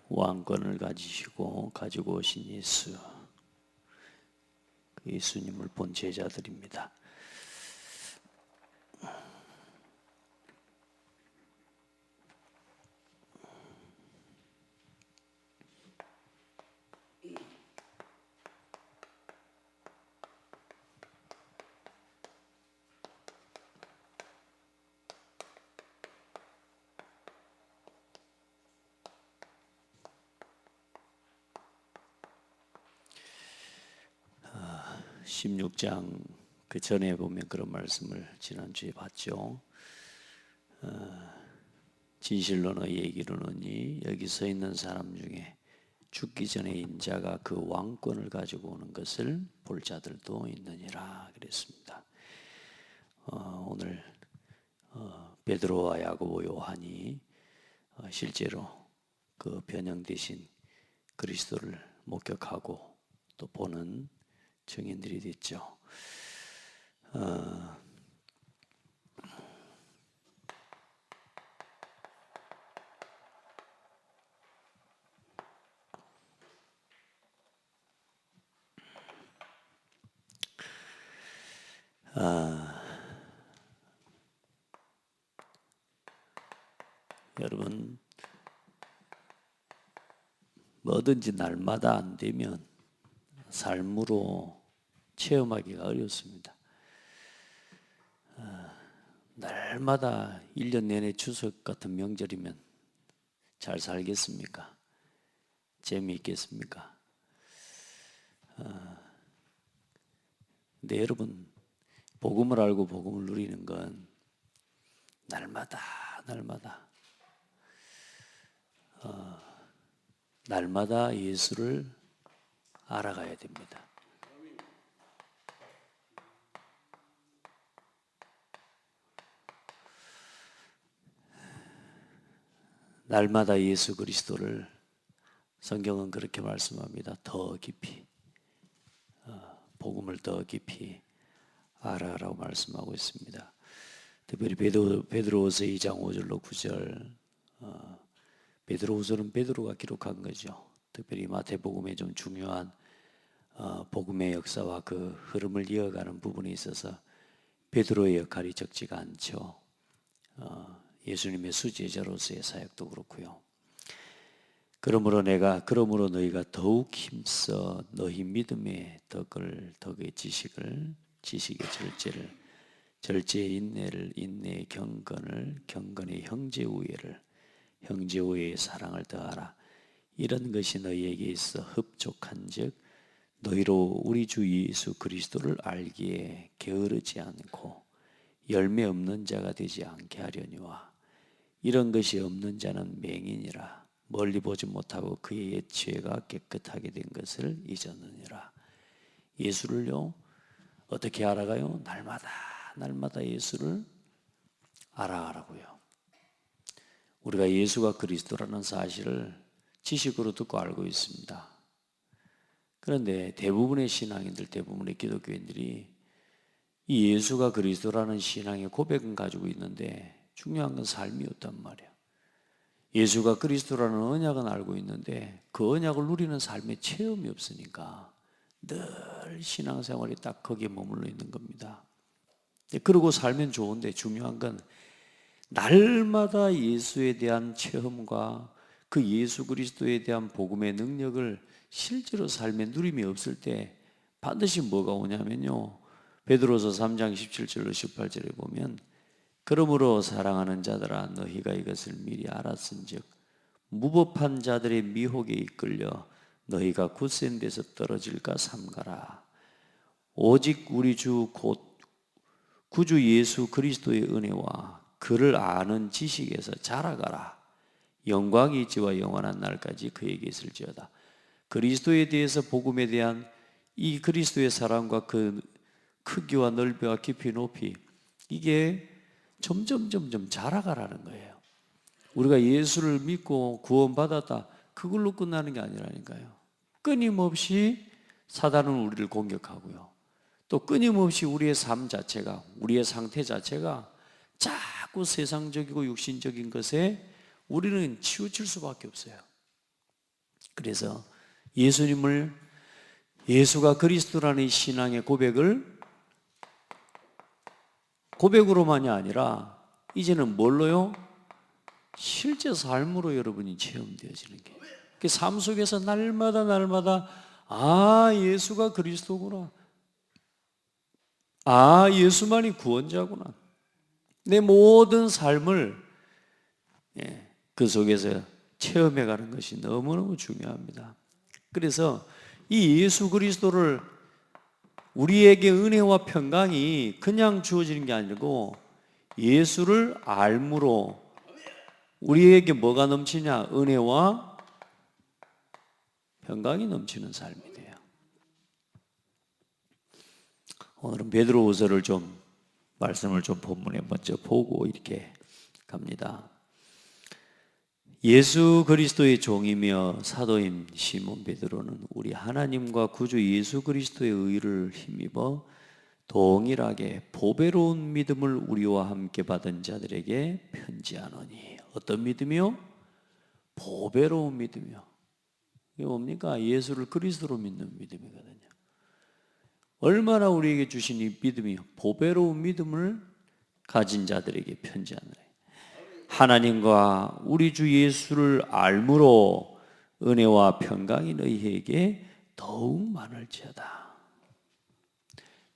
왕권을 가지고 오신 예수, 그 예수님을 본 제자들입니다. 아, 16장 그 전에 보면 그런 말씀을 지난주에 봤죠. 진실로 너희에게 이르노니 여기 서 있는 사람 중에 죽기 전에 인자가 그 왕권을 가지고 오는 것을 볼 자들도 있느니라 그랬습니다. 오늘 베드로와 야고보, 요한이 실제로 그 변형되신 그리스도를 목격하고 또 보는 증인들이 됐죠. 여러분, 뭐든지 날마다 안 되면 삶으로 체험하기가 어렵습니다. 날마다 1년 내내 추석 같은 명절이면 잘 살겠습니까? 재미있겠습니까? 근데 여러분, 복음을 알고 복음을 누리는 건 날마다 예수를 알아가야 됩니다. 날마다 예수 그리스도를 성경은 그렇게 말씀합니다. 더 깊이, 복음을 더 깊이 알아라고 말씀하고 있습니다. 특별히 베드로후서 2장 5절로 9절, 베드로후서는 베드로가 기록한 거죠. 특별히 마태복음에 좀 중요한 복음의 역사와 그 흐름을 이어가는 부분에 있어서 베드로의 역할이 적지가 않죠. 예수님의 수제자로서의 사역도 그렇고요. 그러므로 너희가 더욱 힘써 너희 믿음의 덕의 지식의 절제의 인내를, 인내의 경건의 형제 우애의 사랑을 더하라. 이런 것이 너희에게 있어 흡족한즉 너희로 우리 주 예수 그리스도를 알기에 게으르지 않고 열매 없는 자가 되지 않게 하려니와 이런 것이 없는 자는 맹인이라 멀리 보지 못하고 그의 옛 죄가 깨끗하게 된 것을 잊었느니라. 예수를요 어떻게 알아가요? 날마다 예수를 알아가라고요. 우리가 예수가 그리스도라는 사실을 지식으로 듣고 알고 있습니다. 그런데 대부분의 신앙인들, 대부분의 기독교인들이 이 예수가 그리스도라는 신앙의 고백은 가지고 있는데 중요한 건 삶이었단 말이에요. 예수가 그리스도라는 언약은 알고 있는데 그 언약을 누리는 삶의 체험이 없으니까 늘 신앙생활이 딱 거기에 머물러 있는 겁니다. 그러고 살면 좋은데 중요한 건 날마다 예수에 대한 체험과 그 예수 그리스도에 대한 복음의 능력을 실제로 삶에 누림이 없을 때 반드시 뭐가 오냐면요, 베드로서 3장 17절로 18절에 보면 그러므로 사랑하는 자들아 너희가 이것을 미리 알았은즉 무법한 자들의 미혹에 이끌려 너희가 굳센 데서 떨어질까 삼가라. 오직 우리 주 곧 구주 예수 그리스도의 은혜와 그를 아는 지식에서 자라가라. 영광이 있지와 영원한 날까지 그에게 있을지어다. 그리스도에 대해서 복음에 대한 이 그리스도의 사랑과 그 크기와 넓이와 깊이 높이 이게 점점 자라가라는 거예요. 우리가 예수를 믿고 구원받았다 그걸로 끝나는 게 아니라니까요. 끊임없이 사단은 우리를 공격하고요. 또 끊임없이 우리의 삶 자체가, 우리의 상태 자체가 자꾸 세상적이고 육신적인 것에 우리는 치우칠 수밖에 없어요. 그래서 예수가 그리스도라는 신앙의 고백으로만이 아니라 이제는 뭘로요? 실제 삶으로 여러분이 체험되어지는 게, 그 삶 속에서 날마다 예수가 그리스도구나, 예수만이 구원자구나, 내 모든 삶을 그 속에서 체험해가는 것이 너무너무 중요합니다. 그래서 이 예수 그리스도를, 우리에게 은혜와 평강이 그냥 주어지는 게 아니고 예수를 알므로 우리에게 뭐가 넘치냐? 은혜와 평강이 넘치는 삶이 돼요. 오늘은 베드로후서를 말씀을 본문에 먼저 보고 이렇게 갑니다. 예수 그리스도의 종이며 사도인 시몬 베드로는 우리 하나님과 구주 예수 그리스도의 의를 힘입어 동일하게 보배로운 믿음을 우리와 함께 받은 자들에게 편지하노니. 어떤 믿음이요? 보배로운 믿음이요. 이게 뭡니까? 예수를 그리스도로 믿는 믿음이거든요. 얼마나 우리에게 주신 이 믿음이 보배로운 믿음을 가진 자들에게 편지하노니. 하나님과 우리 주 예수를 알므로 은혜와 평강이 너희에게 더욱 많을지어다.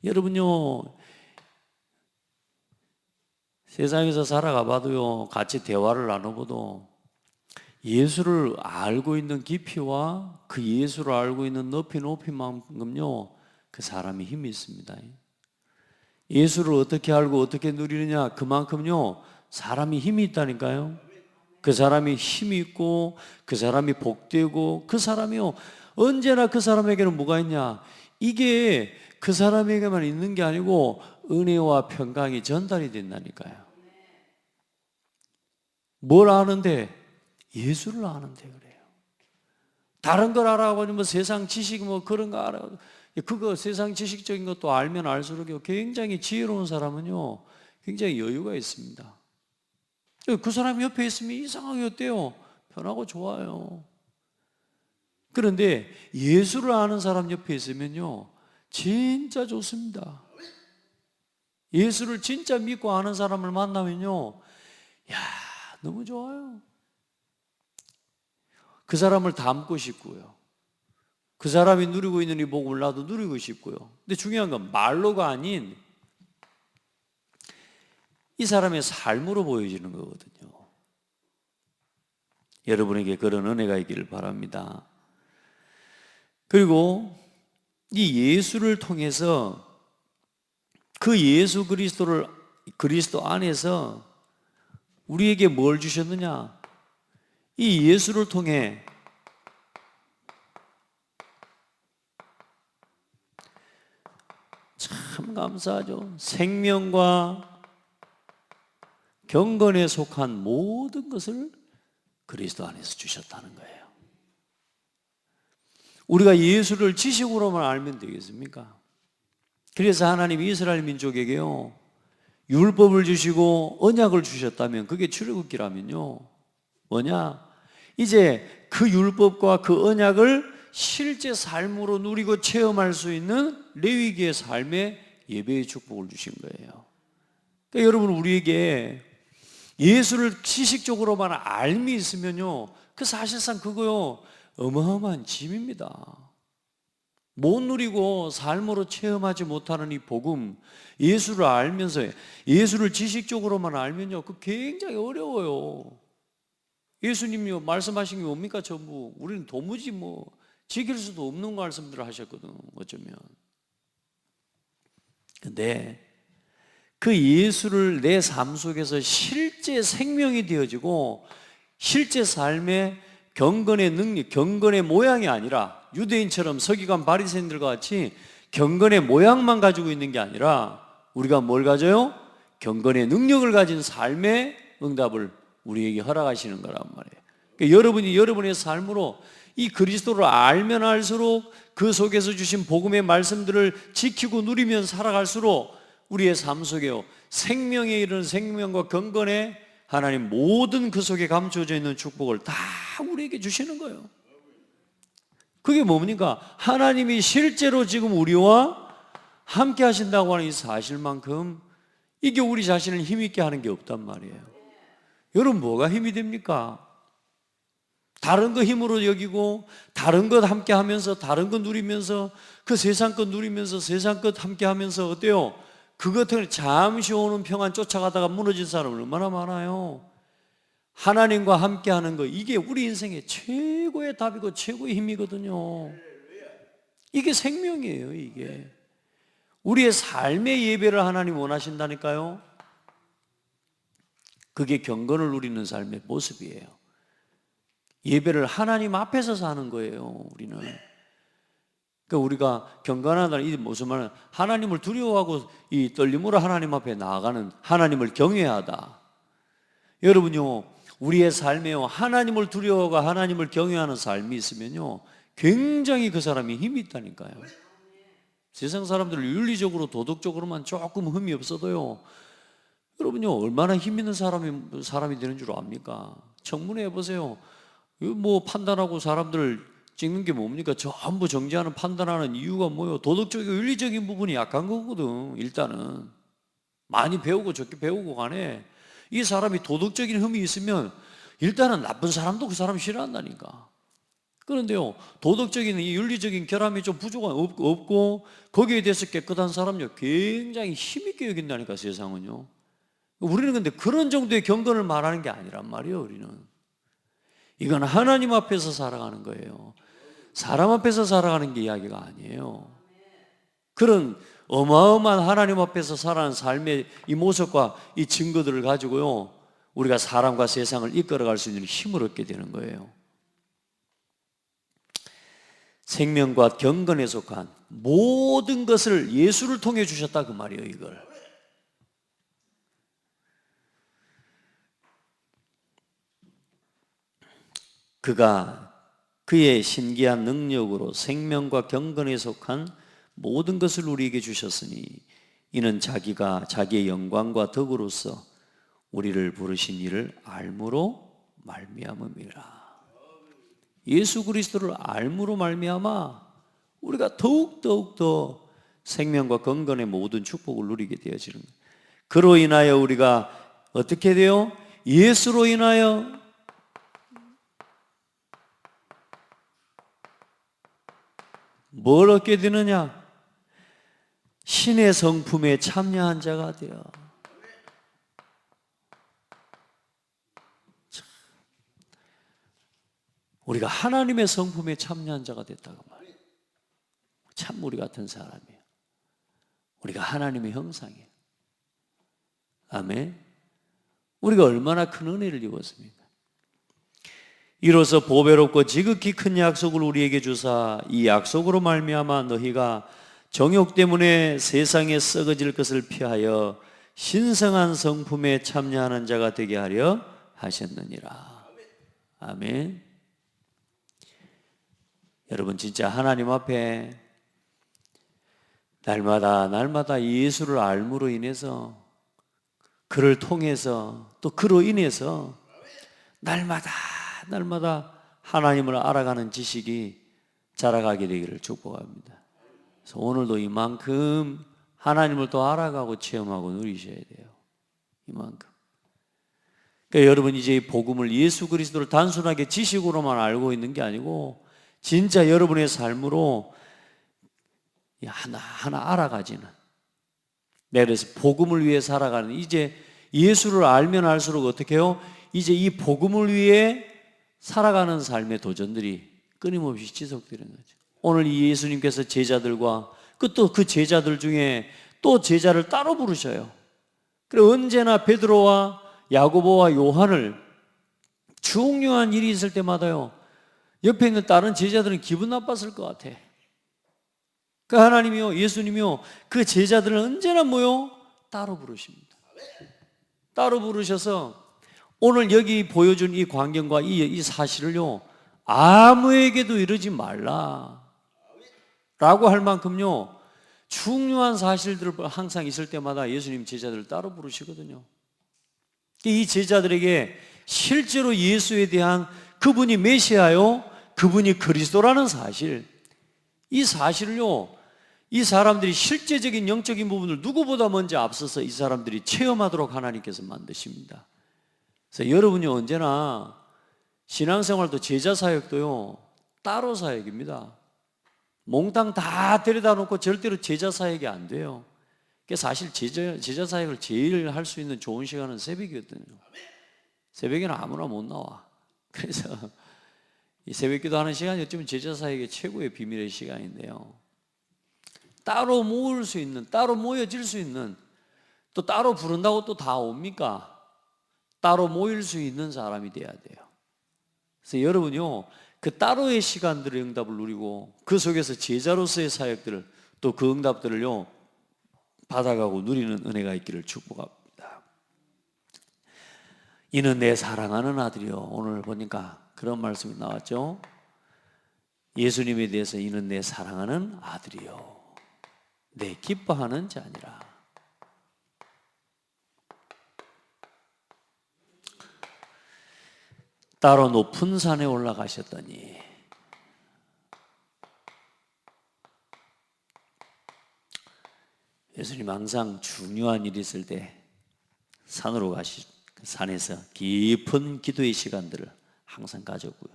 여러분요, 세상에서 살아가 봐도요, 같이 대화를 나눠봐도 예수를 알고 있는 깊이와 그 예수를 알고 있는 높이만큼요, 그 사람이 힘이 있습니다. 예수를 어떻게 알고 어떻게 누리느냐, 그만큼요 사람이 힘이 있다니까요. 그 사람이 힘이 있고 그 사람이 복되고 그 사람이요, 언제나 그 사람에게는 뭐가 있냐, 이게 그 사람에게만 있는 게 아니고 은혜와 평강이 전달이 된다니까요. 뭘 아는데? 예수를 아는데 그래요. 다른 걸 알아보니 세상 지식 그런 거 알아, 그거 세상 지식적인 것도 알면 알수록 굉장히 지혜로운 사람은요 굉장히 여유가 있습니다. 그 사람 옆에 있으면 이상하게 어때요? 편하고 좋아요. 그런데 예수를 아는 사람 옆에 있으면요 진짜 좋습니다. 예수를 진짜 믿고 아는 사람을 만나면요, 너무 좋아요. 그 사람을 닮고 싶고요, 그 사람이 누리고 있는 이 복음을 나도 누리고 싶고요. 근데 중요한 건 말로가 아닌 이 사람의 삶으로 보여지는 거거든요. 여러분에게 그런 은혜가 있기를 바랍니다. 그리고 이 예수를 통해서 그 예수 그리스도 안에서 우리에게 뭘 주셨느냐? 이 예수를 통해 참 감사하죠. 생명과 경건에 속한 모든 것을 그리스도 안에서 주셨다는 거예요. 우리가 예수를 지식으로만 알면 되겠습니까? 그래서 하나님이 이스라엘 민족에게요 율법을 주시고 언약을 주셨다면, 그게 출애굽기라면요 뭐냐? 이제 그 율법과 그 언약을 실제 삶으로 누리고 체험할 수 있는 레위기의 삶의 예배의 축복을 주신 거예요. 그러니까 여러분, 우리에게 예수를 지식적으로만 알미 있으면요, 그 사실상 그거요 어마어마한 짐입니다. 못 누리고 삶으로 체험하지 못하는 이 복음, 예수를 알면서 예수를 지식적으로만 알면요 그 굉장히 어려워요. 예수님이 말씀하신 게 뭡니까? 전부 우리는 도무지 지킬 수도 없는 말씀들을 하셨거든, 어쩌면. 근데 그 예수를 내 삶 속에서 실제 생명이 되어지고 실제 삶의 경건의 능력, 경건의 모양이 아니라 유대인처럼 서기관 바리새인들과 같이 경건의 모양만 가지고 있는 게 아니라 우리가 뭘 가져요? 경건의 능력을 가진 삶의 응답을 우리에게 허락하시는 거란 말이에요. 그러니까 여러분이 여러분의 삶으로 이 그리스도를 알면 알수록 그 속에서 주신 복음의 말씀들을 지키고 누리면 살아갈수록 우리의 삶 속에요 생명에 이르는 생명과 경건에 하나님 모든 그 속에 감춰져 있는 축복을 다 우리에게 주시는 거예요. 그게 뭡니까? 하나님이 실제로 지금 우리와 함께 하신다고 하는 이 사실만큼 이게 우리 자신을 힘있게 하는 게 없단 말이에요. 여러분, 뭐가 힘이 됩니까? 다른 거 힘으로 여기고, 다른 것 함께 하면서, 다른 것 누리면서, 그 세상 것 누리면서, 세상 것 함께 하면서, 어때요? 그것 때문에 잠시 오는 평안 쫓아가다가 무너진 사람은 얼마나 많아요. 하나님과 함께 하는 거, 이게 우리 인생의 최고의 답이고 최고의 힘이거든요. 이게 생명이에요. 이게 우리의 삶의 예배를 하나님 원하신다니까요. 그게 경건을 누리는 삶의 모습이에요. 예배를 하나님 앞에서 사는 거예요. 우리는. 그러니까 우리가 경건하다는 이 무슨 말은 하나님을 두려워하고 이 떨림으로 하나님 앞에 나아가는, 하나님을 경외하다. 여러분요, 우리의 삶에요, 하나님을 두려워하고 하나님을 경외하는 삶이 있으면요, 굉장히 그 사람이 힘이 있다니까요. 세상 사람들 윤리적으로 도덕적으로만 조금 흠이 없어도요, 여러분요, 얼마나 힘 있는 사람이 되는 줄 압니까? 청문회 해보세요. 뭐 판단하고 사람들 찍는 게 뭡니까? 전부 정죄하는, 판단하는 이유가 뭐예요? 도덕적이고 윤리적인 부분이 약한 거거든. 일단은 많이 배우고 좋게 배우고 간에 이 사람이 도덕적인 흠이 있으면 일단은 나쁜 사람도 그 사람 싫어한다니까. 그런데요, 도덕적인 이 윤리적인 결함이 좀 부족한 없고 거기에 대해서 깨끗한 사람요, 굉장히 힘있게 여긴다니까, 세상은요. 우리는 근데 그런 정도의 경건을 말하는 게 아니란 말이에요. 우리는 이건 하나님 앞에서 살아가는 거예요. 사람 앞에서 살아가는 게 이야기가 아니에요. 그런 어마어마한 하나님 앞에서 살아가는 삶의 이 모습과 이 증거들을 가지고요, 우리가 사람과 세상을 이끌어갈 수 있는 힘을 얻게 되는 거예요. 생명과 경건에 속한 모든 것을 예수를 통해 주셨다, 그 말이에요. 이걸 그가 그의 신기한 능력으로 생명과 경건에 속한 모든 것을 우리에게 주셨으니 이는 자기가 자기의 영광과 덕으로서 우리를 부르신 이를 알므로 말미암음이라. 예수 그리스도를 알므로 말미암아 우리가 더욱 더 생명과 건강의 모든 축복을 누리게 되어지는 거예요. 그로 인하여 우리가 어떻게 돼요? 예수로 인하여 뭘 얻게 되느냐? 신의 성품에 참여한 자가 되어. 우리가 하나님의 성품에 참여한 자가 됐다고 말이에요. 참 우리 같은 사람이에요. 우리가 하나님의 형상이에요. 아멘. 우리가 얼마나 큰 은혜를 입었습니까? 이로써 보배롭고 지극히 큰 약속을 우리에게 주사 이 약속으로 말미암아 너희가 정욕 때문에 세상에 썩어질 것을 피하여 신성한 성품에 참여하는 자가 되게 하려 하셨느니라. 아멘. 여러분, 진짜 하나님 앞에 날마다 예수를 알므로 인해서, 그를 통해서, 또 그로 인해서 날마다 하나님을 알아가는 지식이 자라가게 되기를 축복합니다. 그래서 오늘도 이만큼 하나님을 또 알아가고 체험하고 누리셔야 돼요. 이만큼. 그러니까 여러분, 이제 이 복음을, 예수 그리스도를 단순하게 지식으로만 알고 있는 게 아니고 진짜 여러분의 삶으로 하나하나 알아가지는, 내가 그래서 복음을 위해 살아가는, 이제 예수를 알면 알수록 어떻게 해요? 이제 이 복음을 위해 살아가는 삶의 도전들이 끊임없이 지속되는 거죠. 오늘 이 예수님께서 제자들과 또 그 제자들 중에 또 제자를 따로 부르셔요. 그리고 언제나 베드로와 야고보와 요한을 중요한 일이 있을 때마다요, 옆에 있는 다른 제자들은 기분 나빴을 것 같아. 그 하나님이요, 예수님이요, 그 제자들을 언제나 뭐요? 따로 부르십니다. 따로 부르셔서 오늘 여기 보여준 이 광경과 이 사실을요, 아무에게도 이러지 말라 라고 할 만큼요, 중요한 사실들을 항상 있을 때마다 예수님 제자들을 따로 부르시거든요. 이 제자들에게 실제로 예수에 대한, 그분이 메시아요, 그분이 그리스도라는 사실, 이 사실을요, 이 사람들이 실제적인 영적인 부분을 누구보다 먼저 앞서서 이 사람들이 체험하도록 하나님께서 만드십니다. 그래서 여러분이 언제나 신앙생활도 제자 사역도요, 따로 사역입니다. 몽땅 다 데려다 놓고 절대로 제자 사역이 안 돼요. 사실 제자 사역을 제일 할 수 있는 좋은 시간은 새벽이거든요. 새벽에는 아무나 못 나와. 그래서 이 새벽 기도하는 시간이 어쩌면 제자 사역의 최고의 비밀의 시간인데요, 따로 모을 수 있는, 따로 모여질 수 있는, 또 따로 부른다고 또 다 옵니까? 따로 모일 수 있는 사람이 돼야 돼요. 그래서 여러분요, 그 따로의 시간들의 응답을 누리고 그 속에서 제자로서의 사역들을, 또 그 응답들을요 받아가고 누리는 은혜가 있기를 축복합니다. 이는 내 사랑하는 아들이요. 오늘 보니까 그런 말씀이 나왔죠. 예수님에 대해서 이는 내 사랑하는 아들이요, 내 기뻐하는 자니라. 따로 높은 산에 올라가셨더니 예수님 항상 중요한 일이 있을 때 산으로 산에서 깊은 기도의 시간들을 항상 가졌고요.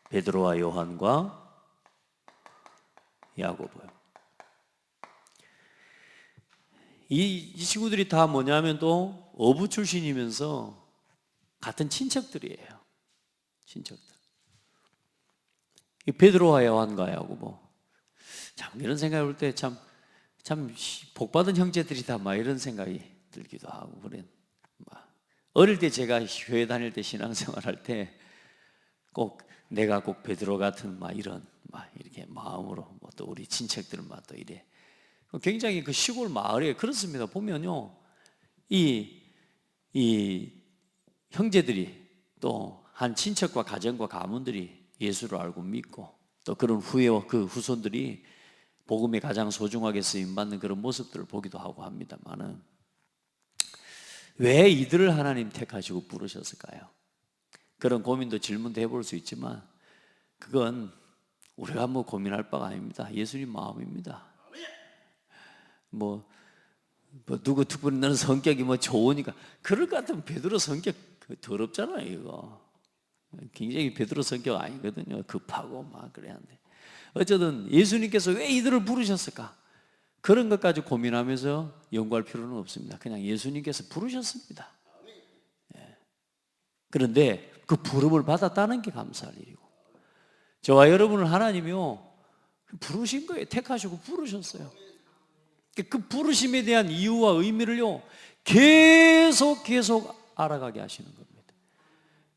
베드로와 요한과 야고보요. 이 친구들이 다 뭐냐면 또 어부 출신이면서 같은 친척들이에요. 친척들. 이 베드로와 요한과 야고보. 참 이런 생각을 볼 때 참 복받은 형제들이다 막 이런 생각이 들기도 하고 그래. 어릴 때 제가 교회 다닐 때 신앙생활할 때 꼭 내가 꼭 베드로 같은 이렇게 마음으로 또 우리 친척들은 또 이래. 굉장히 그 시골 마을에 그렇습니다. 보면요, 이 형제들이 또 한 친척과 가정과 가문들이 예수를 알고 믿고 또 그런 후예와 그 후손들이 복음에 가장 소중하게 쓰임받는 그런 모습들을 보기도 하고 합니다만은, 왜 이들을 하나님 택하시고 부르셨을까요? 그런 고민도 질문도 해볼 수 있지만 그건 우리가 고민할 바가 아닙니다. 예수님 마음입니다. 누구 특별히 너는 성격이 좋으니까, 그럴 것 같으면 베드로 성격 더럽잖아요. 이거 굉장히 베드로 성격 아니거든요. 급하고 그래야 하는데, 어쨌든 예수님께서 왜 이들을 부르셨을까? 그런 것까지 고민하면서 연구할 필요는 없습니다. 그냥 예수님께서 부르셨습니다. 그런데 그 부름을 받았다는 게 감사할 일이고, 저와 여러분을 하나님이요 부르신 거예요. 택하시고 부르셨어요. 그 부르심에 대한 이유와 의미를요 계속 알아가게 하시는 겁니다.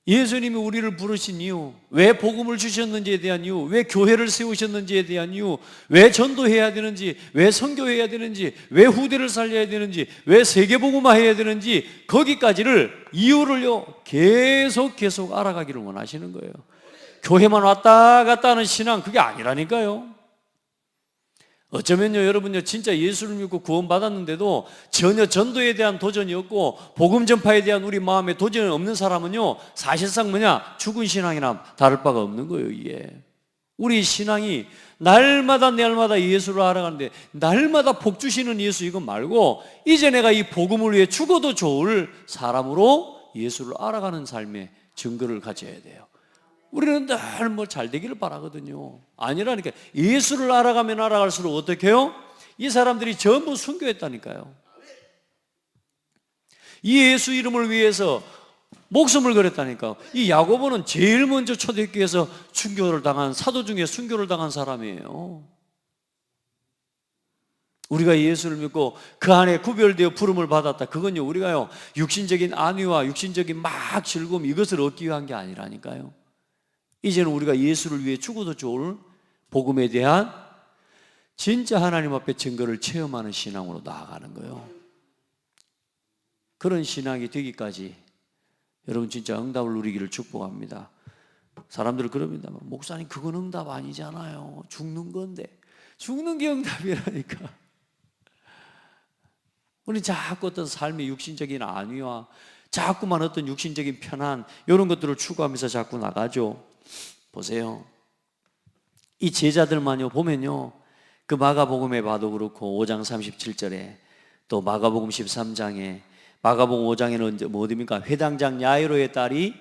예수님이 우리를 부르신 이유, 왜 복음을 주셨는지에 대한 이유, 왜 교회를 세우셨는지에 대한 이유, 왜 전도해야 되는지, 왜 선교해야 되는지, 왜 후대를 살려야 되는지, 왜 세계복음화해야 되는지, 거기까지를 이유를요 계속 알아가기를 원하시는 거예요. 교회만 왔다 갔다 하는 신앙, 그게 아니라니까요. 어쩌면요 여러분요 진짜 예수를 믿고 구원받았는데도 전혀 전도에 대한 도전이 없고 복음 전파에 대한 우리 마음에 도전이 없는 사람은요 사실상 죽은 신앙이나 다를 바가 없는 거예요. 이게 우리 신앙이 날마다 예수를 알아가는데, 날마다 복 주시는 예수 이거 말고 이제 내가 이 복음을 위해 죽어도 좋을 사람으로 예수를 알아가는 삶의 증거를 가져야 돼요. 우리는 늘 잘 되기를 바라거든요. 아니라니까. 예수를 알아가면 알아갈수록 어떻게 해요? 이 사람들이 전부 순교했다니까요. 이 예수 이름을 위해서 목숨을 걸었다니까. 이 야고보는 제일 먼저 초대교회에서 순교를 당한, 사도 중에 순교를 당한 사람이에요. 우리가 예수를 믿고 그 안에 구별되어 부름을 받았다. 그건요 우리가요 육신적인 안위와 육신적인 즐거움 이것을 얻기 위한 게 아니라니까요. 이제는 우리가 예수를 위해 죽어도 좋을 복음에 대한 진짜 하나님 앞에 증거를 체험하는 신앙으로 나아가는 거예요. 그런 신앙이 되기까지 여러분 진짜 응답을 누리기를 축복합니다. 사람들은 그럽니다. 목사님 그건 응답 아니잖아요. 죽는 건데. 죽는 게 응답이라니까. 우리 자꾸 어떤 삶의 육신적인 안위와 자꾸만 어떤 육신적인 편안 이런 것들을 추구하면서 자꾸 나가죠. 보세요. 이 제자들만요 보면요, 그 마가복음에 봐도 그렇고 5장 37절에 또 마가복음 13장에, 마가복음 5장에는 뭐 어디입니까? 회당장 야이로의 딸이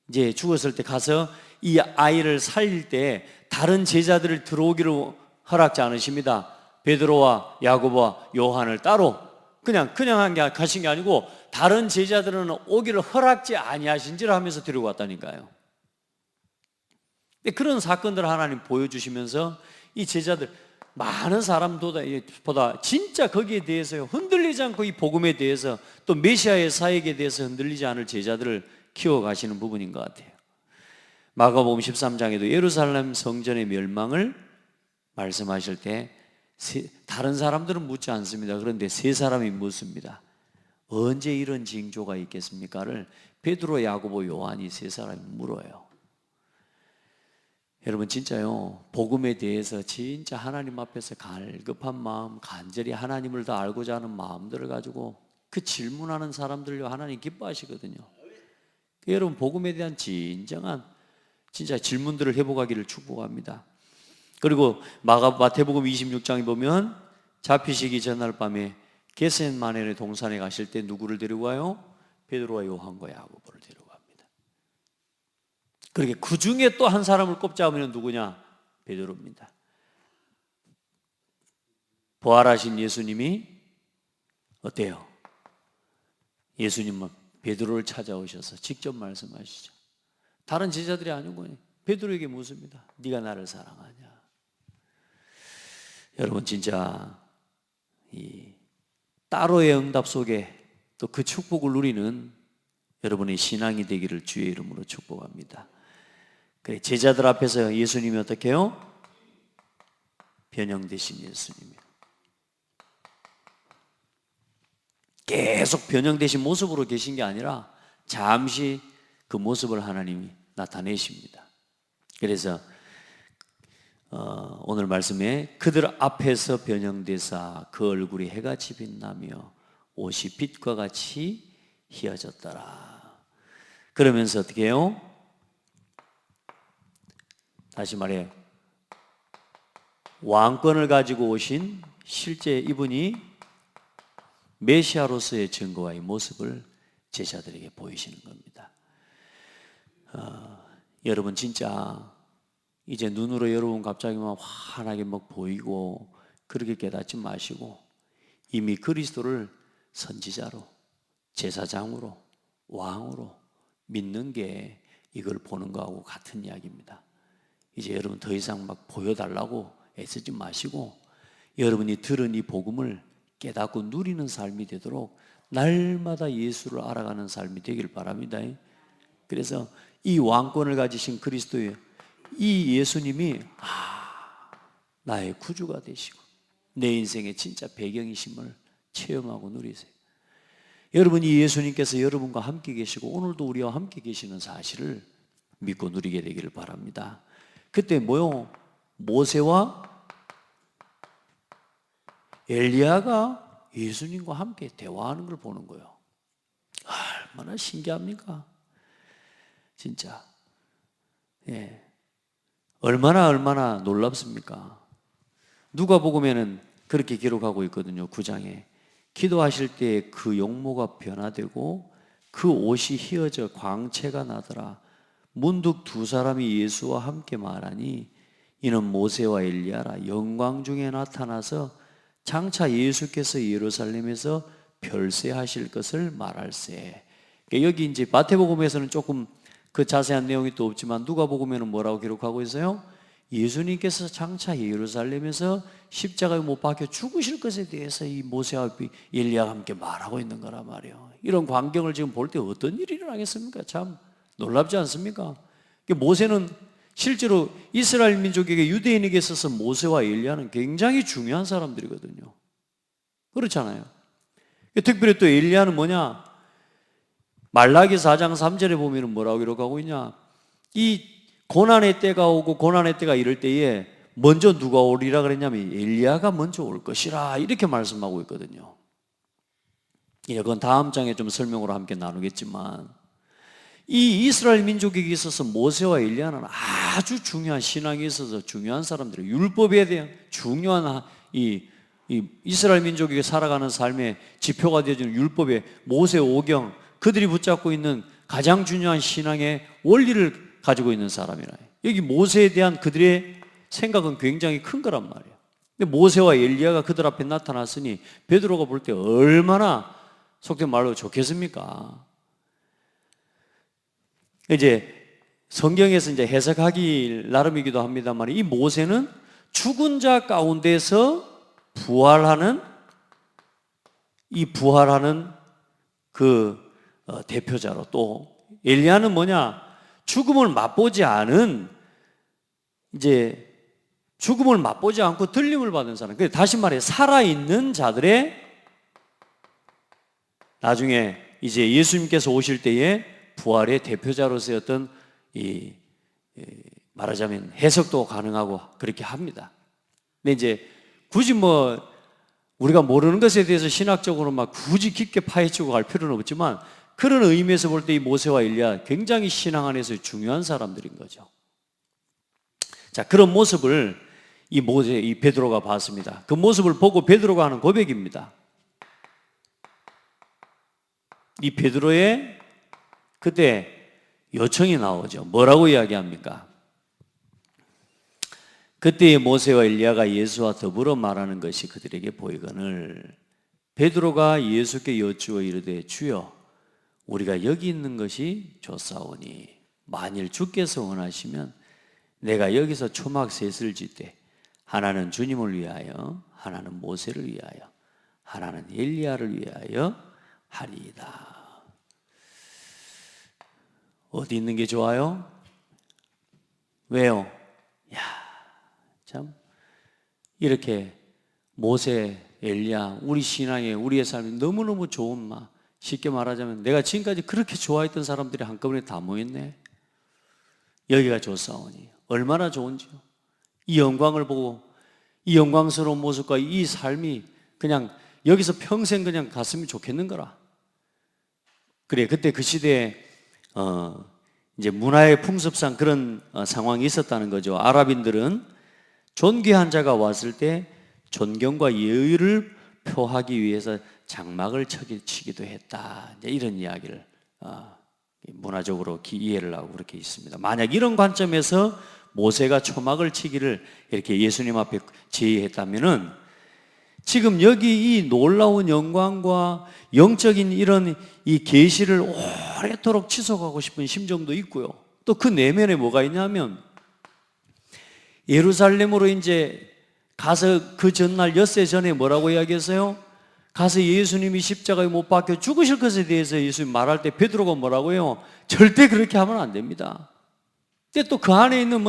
이제 죽었을 때 가서 이 아이를 살릴 때 다른 제자들을 들어오기를 허락지 않으십니다. 베드로와 야고보와 요한을 따로 그냥 가신 게 아니고 다른 제자들은 오기를 허락지 아니하신지를 하면서 데리고 왔다니까요. 그런 사건들을 하나님 보여주시면서 이 제자들 많은 사람보다 진짜 거기에 대해서요 흔들리지 않고 이 복음에 대해서 또 메시아의 사역에 대해서 흔들리지 않을 제자들을 키워가시는 부분인 것 같아요. 마가복음 13장에도 예루살렘 성전의 멸망을 말씀하실 때 다른 사람들은 묻지 않습니다. 그런데 세 사람이 묻습니다. 언제 이런 징조가 있겠습니까를 베드로, 야고보, 요한이 세 사람이 물어요. 여러분 진짜요 복음에 대해서 진짜 하나님 앞에서 갈급한 마음, 간절히 하나님을 더 알고자 하는 마음들을 가지고 그 질문하는 사람들요 하나님 기뻐하시거든요. 여러분 복음에 대한 진정한 진짜 질문들을 회복하기를 축복합니다. 그리고 마태복음 26장에 보면 잡히시기 전날 밤에 겟세마네 동산에 가실 때 누구를 데리고 와요? 베드로와 요한과 야고보를 데리고 갑니다. 그렇게 그 중에 또 한 사람을 꼽자면 누구냐? 베드로입니다. 부활하신 예수님이 어때요? 예수님은 베드로를 찾아오셔서 직접 말씀하시죠. 다른 제자들이 아니고 베드로에게 묻습니다. 네가 나를 사랑하냐? 여러분 진짜 이 따로의 응답 속에 또 그 축복을 누리는 여러분의 신앙이 되기를 주의 이름으로 축복합니다. 그래, 제자들 앞에서 예수님이 어떻게 해요? 변형되신 예수님이요. 계속 변형되신 모습으로 계신 게 아니라 잠시 그 모습을 하나님이 나타내십니다. 그래서 오늘 말씀에 그들 앞에서 변형되사 그 얼굴이 해같이 빛나며 옷이 빛과 같이 희어졌더라. 그러면서 어떻게 해요? 다시 말해요. 왕권을 가지고 오신 실제 이분이 메시아로서의 증거와의 모습을 제자들에게 보이시는 겁니다. 여러분 진짜 이제 눈으로 여러분 갑자기 막 환하게 막 보이고 그렇게 깨닫지 마시고 이미 그리스도를 선지자로, 제사장으로, 왕으로 믿는 게 이걸 보는 거하고 같은 이야기입니다. 이제 여러분 더 이상 막 보여달라고 애쓰지 마시고 여러분이 들은 이 복음을 깨닫고 누리는 삶이 되도록 날마다 예수를 알아가는 삶이 되길 바랍니다. 그래서 이 왕권을 가지신 그리스도의 이 예수님이 나의 구주가 되시고 내 인생의 진짜 배경이심을 체험하고 누리세요. 여러분 이 예수님께서 여러분과 함께 계시고 오늘도 우리와 함께 계시는 사실을 믿고 누리게 되기를 바랍니다. 그때 뭐요? 모세와 엘리야가 예수님과 함께 대화하는 걸 보는 거예요. 얼마나 신기합니까? 진짜 얼마나 놀랍습니까? 누가복음에는 그렇게 기록하고 있거든요. 9장에 기도하실 때 그 용모가 변화되고 그 옷이 휘어져 광채가 나더라. 문득 두 사람이 예수와 함께 말하니 이는 모세와 엘리야라. 영광 중에 나타나서 장차 예수께서 예루살렘에서 별세하실 것을 말할세. 여기 이제 마태복음에서는 조금 그 자세한 내용이 또 없지만 누가복음에는 뭐라고 기록하고 있어요? 예수님께서 장차 예루살렘에서 십자가에 못 박혀 죽으실 것에 대해서 이 모세와 엘리야가 함께 말하고 있는 거란 말이에요. 이런 광경을 지금 볼 때 어떤 일이 일어나겠습니까? 참 놀랍지 않습니까? 모세는 실제로 이스라엘 민족에게 유대인에게 있어서 모세와 엘리야는 굉장히 중요한 사람들이거든요. 그렇잖아요. 특별히 또 엘리야는 뭐냐? 말라기 4장 3절에 보면 뭐라고 기록하고 있냐? 이 고난의 때가 오고 고난의 때가 이럴 때에 먼저 누가 오리라 그랬냐면 엘리야가 먼저 올 것이라 이렇게 말씀하고 있거든요. 그건 다음 장에 좀 설명으로 함께 나누겠지만, 이 이스라엘 민족에게 있어서 모세와 엘리야는 아주 중요한 신앙에 있어서 중요한 사람들이에요. 율법에 대한 중요한 이 이스라엘 민족에게 살아가는 삶의 지표가 되어주는 율법의 모세 오경, 그들이 붙잡고 있는 가장 중요한 신앙의 원리를 가지고 있는 사람이라. 여기 모세에 대한 그들의 생각은 굉장히 큰 거란 말이에요. 근데 모세와 엘리야가 그들 앞에 나타났으니 베드로가 볼 때 얼마나 속된 말로 좋겠습니까? 이제 성경에서 이제 해석하기 나름이기도 합니다만, 이 모세는 죽은 자 가운데서 부활하는 그 대표자로, 또 엘리야는 뭐냐? 죽음을 맛보지 않고 들림을 받은 사람. 다시 말해 살아있는 자들의, 나중에 이제 예수님께서 오실 때에 부활의 대표자로서의 어떤 말하자면 해석도 가능하고 그렇게 합니다. 근데 이제 굳이 우리가 모르는 것에 대해서 신학적으로 막 굳이 깊게 파헤치고 갈 필요는 없지만, 그런 의미에서 볼 때 이 모세와 엘리야 굉장히 신앙 안에서 중요한 사람들인 거죠. 자, 그런 모습을 이 베드로가 봤습니다. 그 모습을 보고 베드로가 하는 고백입니다. 이 베드로의 그때 요청이 나오죠. 뭐라고 이야기합니까? 그때의 모세와 엘리야가 예수와 더불어 말하는 것이 그들에게 보이거늘 베드로가 예수께 여쭈어 이르되 주여 우리가 여기 있는 것이 좋사오니 만일 주께서 원하시면 내가 여기서 초막 셋을 짓되 하나는 주님을 위하여, 하나는 모세를 위하여, 하나는 엘리야를 위하여 하리이다. 어디 있는 게 좋아요? 왜요? 참 이렇게 모세, 엘리야, 우리 신앙에 우리의 삶이 너무너무 좋은 쉽게 말하자면 내가 지금까지 그렇게 좋아했던 사람들이 한꺼번에 다 모였네. 여기가 좋사오니 얼마나 좋은지요. 이 영광을 보고 이 영광스러운 모습과 이 삶이 그냥 여기서 평생 그냥 갔으면 좋겠는 거라. 그래, 그때 그 시대에 이제 문화의 풍습상 그런 상황이 있었다는 거죠. 아랍인들은 존귀한 자가 왔을 때 존경과 예의를 표하기 위해서 장막을 치기도 했다. 이제 이런 이야기를 문화적으로 이해를 하고 그렇게 있습니다. 만약 이런 관점에서 모세가 초막을 치기를 이렇게 예수님 앞에 제의했다면은 지금 여기 이 놀라운 영광과 영적인 이런 이 계시를 오래도록 지속하고 싶은 심정도 있고요. 또 그 내면에 뭐가 있냐면 예루살렘으로 이제 가서 그 전날 엿새 전에 뭐라고 이야기했어요? 가서 예수님이 십자가에 못 박혀 죽으실 것에 대해서 예수님 말할 때 베드로가 뭐라고 해요? 절대 그렇게 하면 안 됩니다. 근데 또 그 안에 있는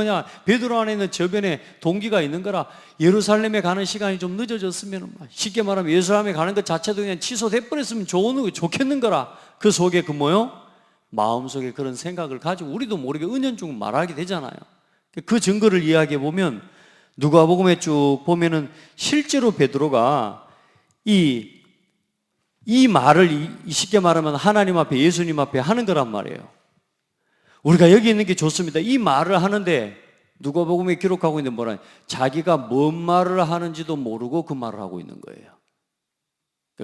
베드로 안에 있는 저변에 동기가 있는 거라. 예루살렘에 가는 시간이 좀 늦어졌으면, 쉽게 말하면 예루살렘에 가는 것 자체도 그냥 취소돼 버렸으면 좋겠는 거라. 그 속에 마음속에 그런 생각을 가지고 우리도 모르게 은연중 말하게 되잖아요. 그 증거를 이야기해 보면 누가복음에 쭉 보면은 실제로 베드로가 이 말을 쉽게 말하면 하나님 앞에, 예수님 앞에 하는 거란 말이에요. 우리가 여기 있는 게 좋습니다. 이 말을 하는데 누가복음에 기록하고 있는 뭐라, 자기가 뭔 말을 하는지도 모르고 그 말을 하고 있는 거예요.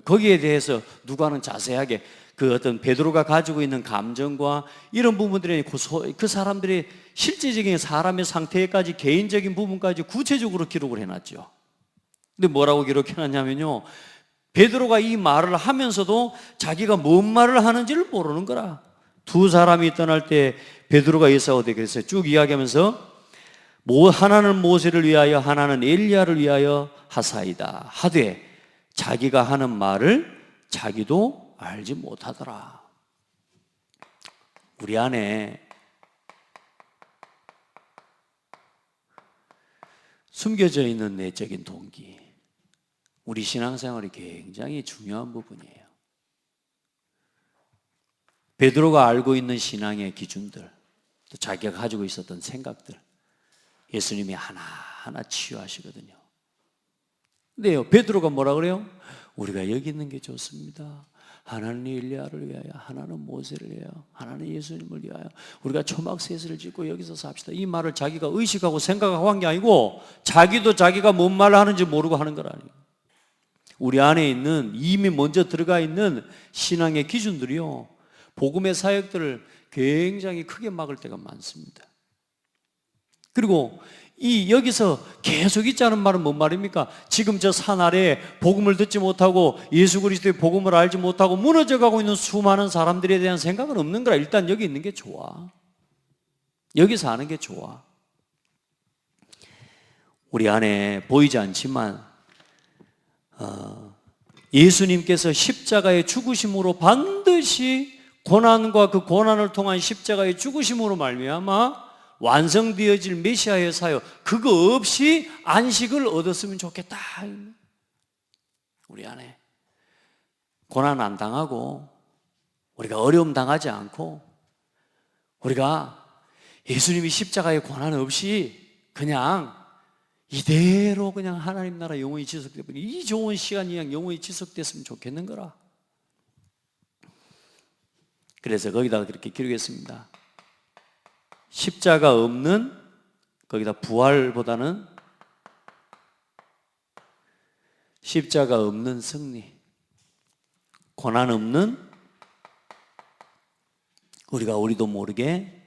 거기에 대해서 누가는 자세하게 그 어떤 베드로가 가지고 있는 감정과 이런 부분들이 그 사람들의 실제적인 사람의 상태까지, 개인적인 부분까지 구체적으로 기록을 해놨죠. 근데 뭐라고 기록해놨냐면요, 베드로가 이 말을 하면서도 자기가 뭔 말을 하는지를 모르는 거라. 두 사람이 떠날 때 베드로가 예수하고 그랬어요. 쭉 이야기하면서 하나는 모세를 위하여, 하나는 엘리야를 위하여 하사이다 하되 자기가 하는 말을 자기도 알지 못하더라. 우리 안에 숨겨져 있는 내적인 동기, 우리 신앙생활이 굉장히 중요한 부분이에요. 베드로가 알고 있는 신앙의 기준들, 또 자기가 가지고 있었던 생각들, 예수님이 하나하나 치유하시거든요. 근데요, 베드로가 뭐라 그래요? 우리가 여기 있는 게 좋습니다. 하나는 엘리야를 위하여, 하나는 모세를 위하여, 하나는 예수님을 위하여 우리가 초막셋을 짓고 여기서 삽시다. 이 말을 자기가 의식하고 생각하고 한 게 아니고 자기도 자기가 뭔 말을 하는지 모르고 하는 거라니요. 우리 안에 있는 이미 먼저 들어가 있는 신앙의 기준들이요, 복음의 사역들을 굉장히 크게 막을 때가 많습니다. 그리고 이 여기서 계속 있자는 말은 뭔 말입니까? 지금 저 산 아래에 복음을 듣지 못하고 예수 그리스도의 복음을 알지 못하고 무너져가고 있는 수많은 사람들에 대한 생각은 없는 거라. 일단 여기 있는 게 좋아. 여기 사는 게 좋아. 우리 안에 보이지 않지만 예수님께서 십자가의 죽으심으로 반드시 고난과 그 고난을 통한 십자가의 죽으심으로 말미암아 완성되어질 메시아의 사역, 그거 없이 안식을 얻었으면 좋겠다. 우리 안에 고난 안 당하고 우리가 어려움 당하지 않고 우리가 예수님이 십자가의 고난 없이 그냥 이대로 그냥 하나님 나라 영원히 지속되고 이 좋은 시간이 그냥 영원히 지속됐으면 좋겠는 거라. 그래서 거기다가 그렇게 기록했습니다. 십자가 없는, 거기다 부활보다는 십자가 없는 승리, 고난 없는, 우리도 모르게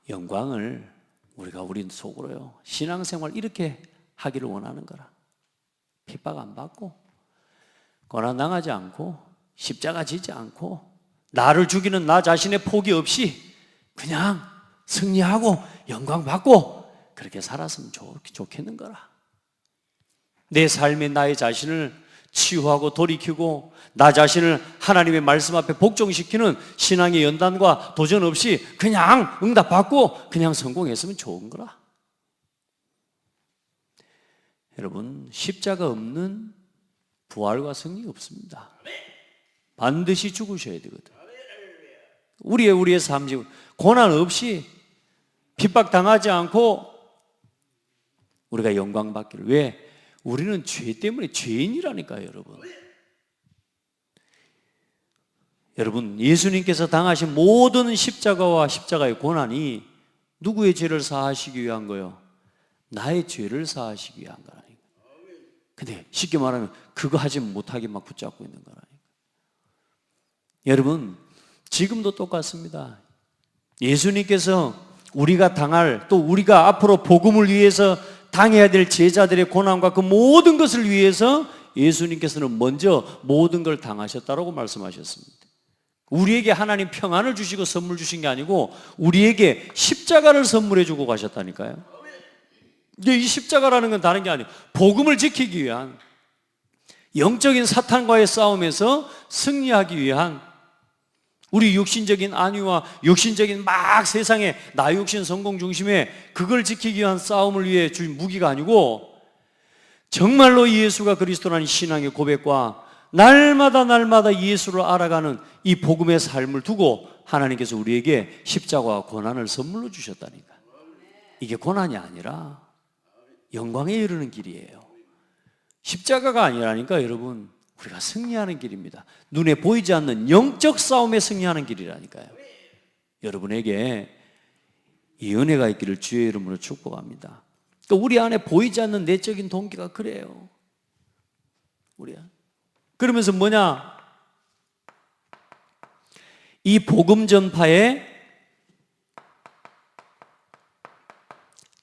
영광을 우리 속으로요, 신앙생활 이렇게 하기를 원하는 거라. 핍박 안 받고 고난 당하지 않고 십자가 지지 않고 나를 죽이는 나 자신의 포기 없이 그냥 승리하고 영광 받고 그렇게 살았으면 좋겠는 거라. 내 삶에 나의 자신을 치유하고 돌이키고 나 자신을 하나님의 말씀 앞에 복종시키는 신앙의 연단과 도전 없이 그냥 응답받고 그냥 성공했으면 좋은 거라. 여러분, 십자가 없는 부활과 승리가 없습니다. 반드시 죽으셔야 되거든. 우리의 삶, 고난 없이 핍박당하지 않고 우리가 영광 받기를. 왜? 우리는 죄 때문에 죄인이라니까요, 여러분. 여러분, 예수님께서 당하신 모든 십자가와 십자가의 고난이 누구의 죄를 사하시기 위한 거예요? 나의 죄를 사하시기 위한 거라니까. 근데 쉽게 말하면 그거 하지 못하게 막 붙잡고 있는 거라니까. 여러분, 지금도 똑같습니다. 예수님께서 우리가 당할, 또 우리가 앞으로 복음을 위해서 당해야 될 제자들의 고난과 그 모든 것을 위해서 예수님께서는 먼저 모든 걸 당하셨다라고 말씀하셨습니다. 우리에게 하나님 평안을 주시고 선물 주신 게 아니고 우리에게 십자가를 선물해 주고 가셨다니까요. 이 십자가라는 건 다른 게 아니에요. 복음을 지키기 위한, 영적인 사탄과의 싸움에서 승리하기 위한, 우리 육신적인 안위와 육신적인 막 세상에 나 육신 성공 중심에 그걸 지키기 위한 싸움을 위해 주신 무기가 아니고 정말로 예수가 그리스도라는 신앙의 고백과 날마다 예수를 알아가는 이 복음의 삶을 두고 하나님께서 우리에게 십자가와 고난을 선물로 주셨다니까. 이게 고난이 아니라 영광에 이르는 길이에요. 십자가가 아니라니까 여러분, 우리가 승리하는 길입니다. 눈에 보이지 않는 영적 싸움에 승리하는 길이라니까요. 여러분에게 이 은혜가 있기를 주의 이름으로 축복합니다. 또 우리 안에 보이지 않는 내적인 동기가 그래요. 그러면서 뭐냐? 이 복음 전파의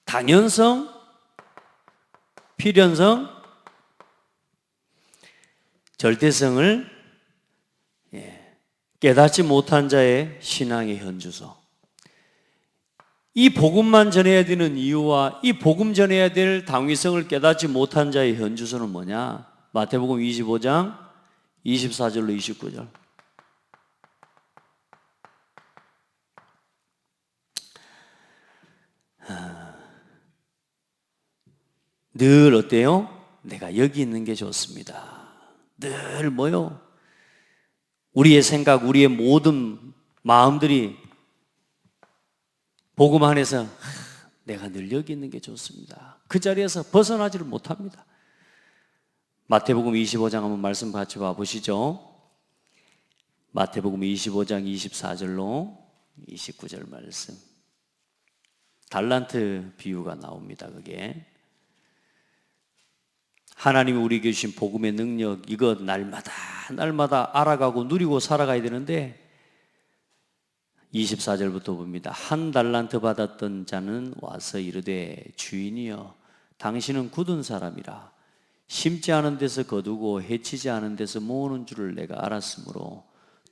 당연성, 필연성, 절대성을 깨닫지 못한 자의 신앙의 현주소. 이 복음만 전해야 되는 이유와 이 복음 전해야 될 당위성을 깨닫지 못한 자의 현주소는 뭐냐? 마태복음 25장 24절로 29절. 늘 어때요? 내가 여기 있는 게 좋습니다. 늘 뭐요? 우리의 생각, 우리의 모든 마음들이 복음 안에서 내가 늘 여기 있는 게 좋습니다. 그 자리에서 벗어나지를 못합니다. 마태복음 25장 한번 말씀 같이 봐보시죠. 마태복음 25장 24절로 29절 말씀. 달란트 비유가 나옵니다. 그게 하나님이 우리에게 주신 복음의 능력, 이거 날마다 알아가고 누리고 살아가야 되는데 24절부터 봅니다. 한 달란트 받았던 자는 와서 이르되 주인이여 당신은 굳은 사람이라 심지 않은 데서 거두고 해치지 않은 데서 모으는 줄을 내가 알았으므로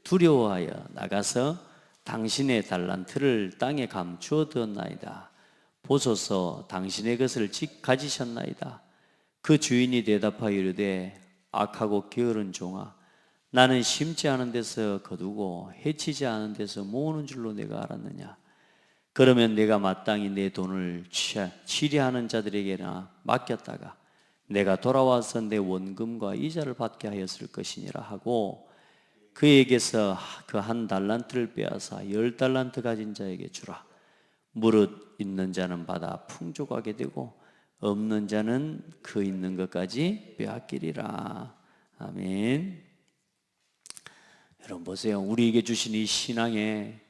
두려워하여 나가서 당신의 달란트를 땅에 감추어두었나이다. 보소서 당신의 것을 가지셨나이다. 그 주인이 대답하여 이르되 악하고 게으른 종아 나는 심지 않은 데서 거두고 해치지 않은 데서 모으는 줄로 내가 알았느냐. 그러면 내가 마땅히 내 돈을 취리하는 자들에게나 맡겼다가 내가 돌아와서 내 원금과 이자를 받게 하였을 것이니라 하고 그에게서 그 한 달란트를 빼앗아 10달란트 가진 자에게 주라. 무릇 있는 자는 받아 풍족하게 되고 없는 자는 그 있는 것까지 빼앗기리라. 아멘. 여러분 보세요. 우리에게 주신 이 신앙의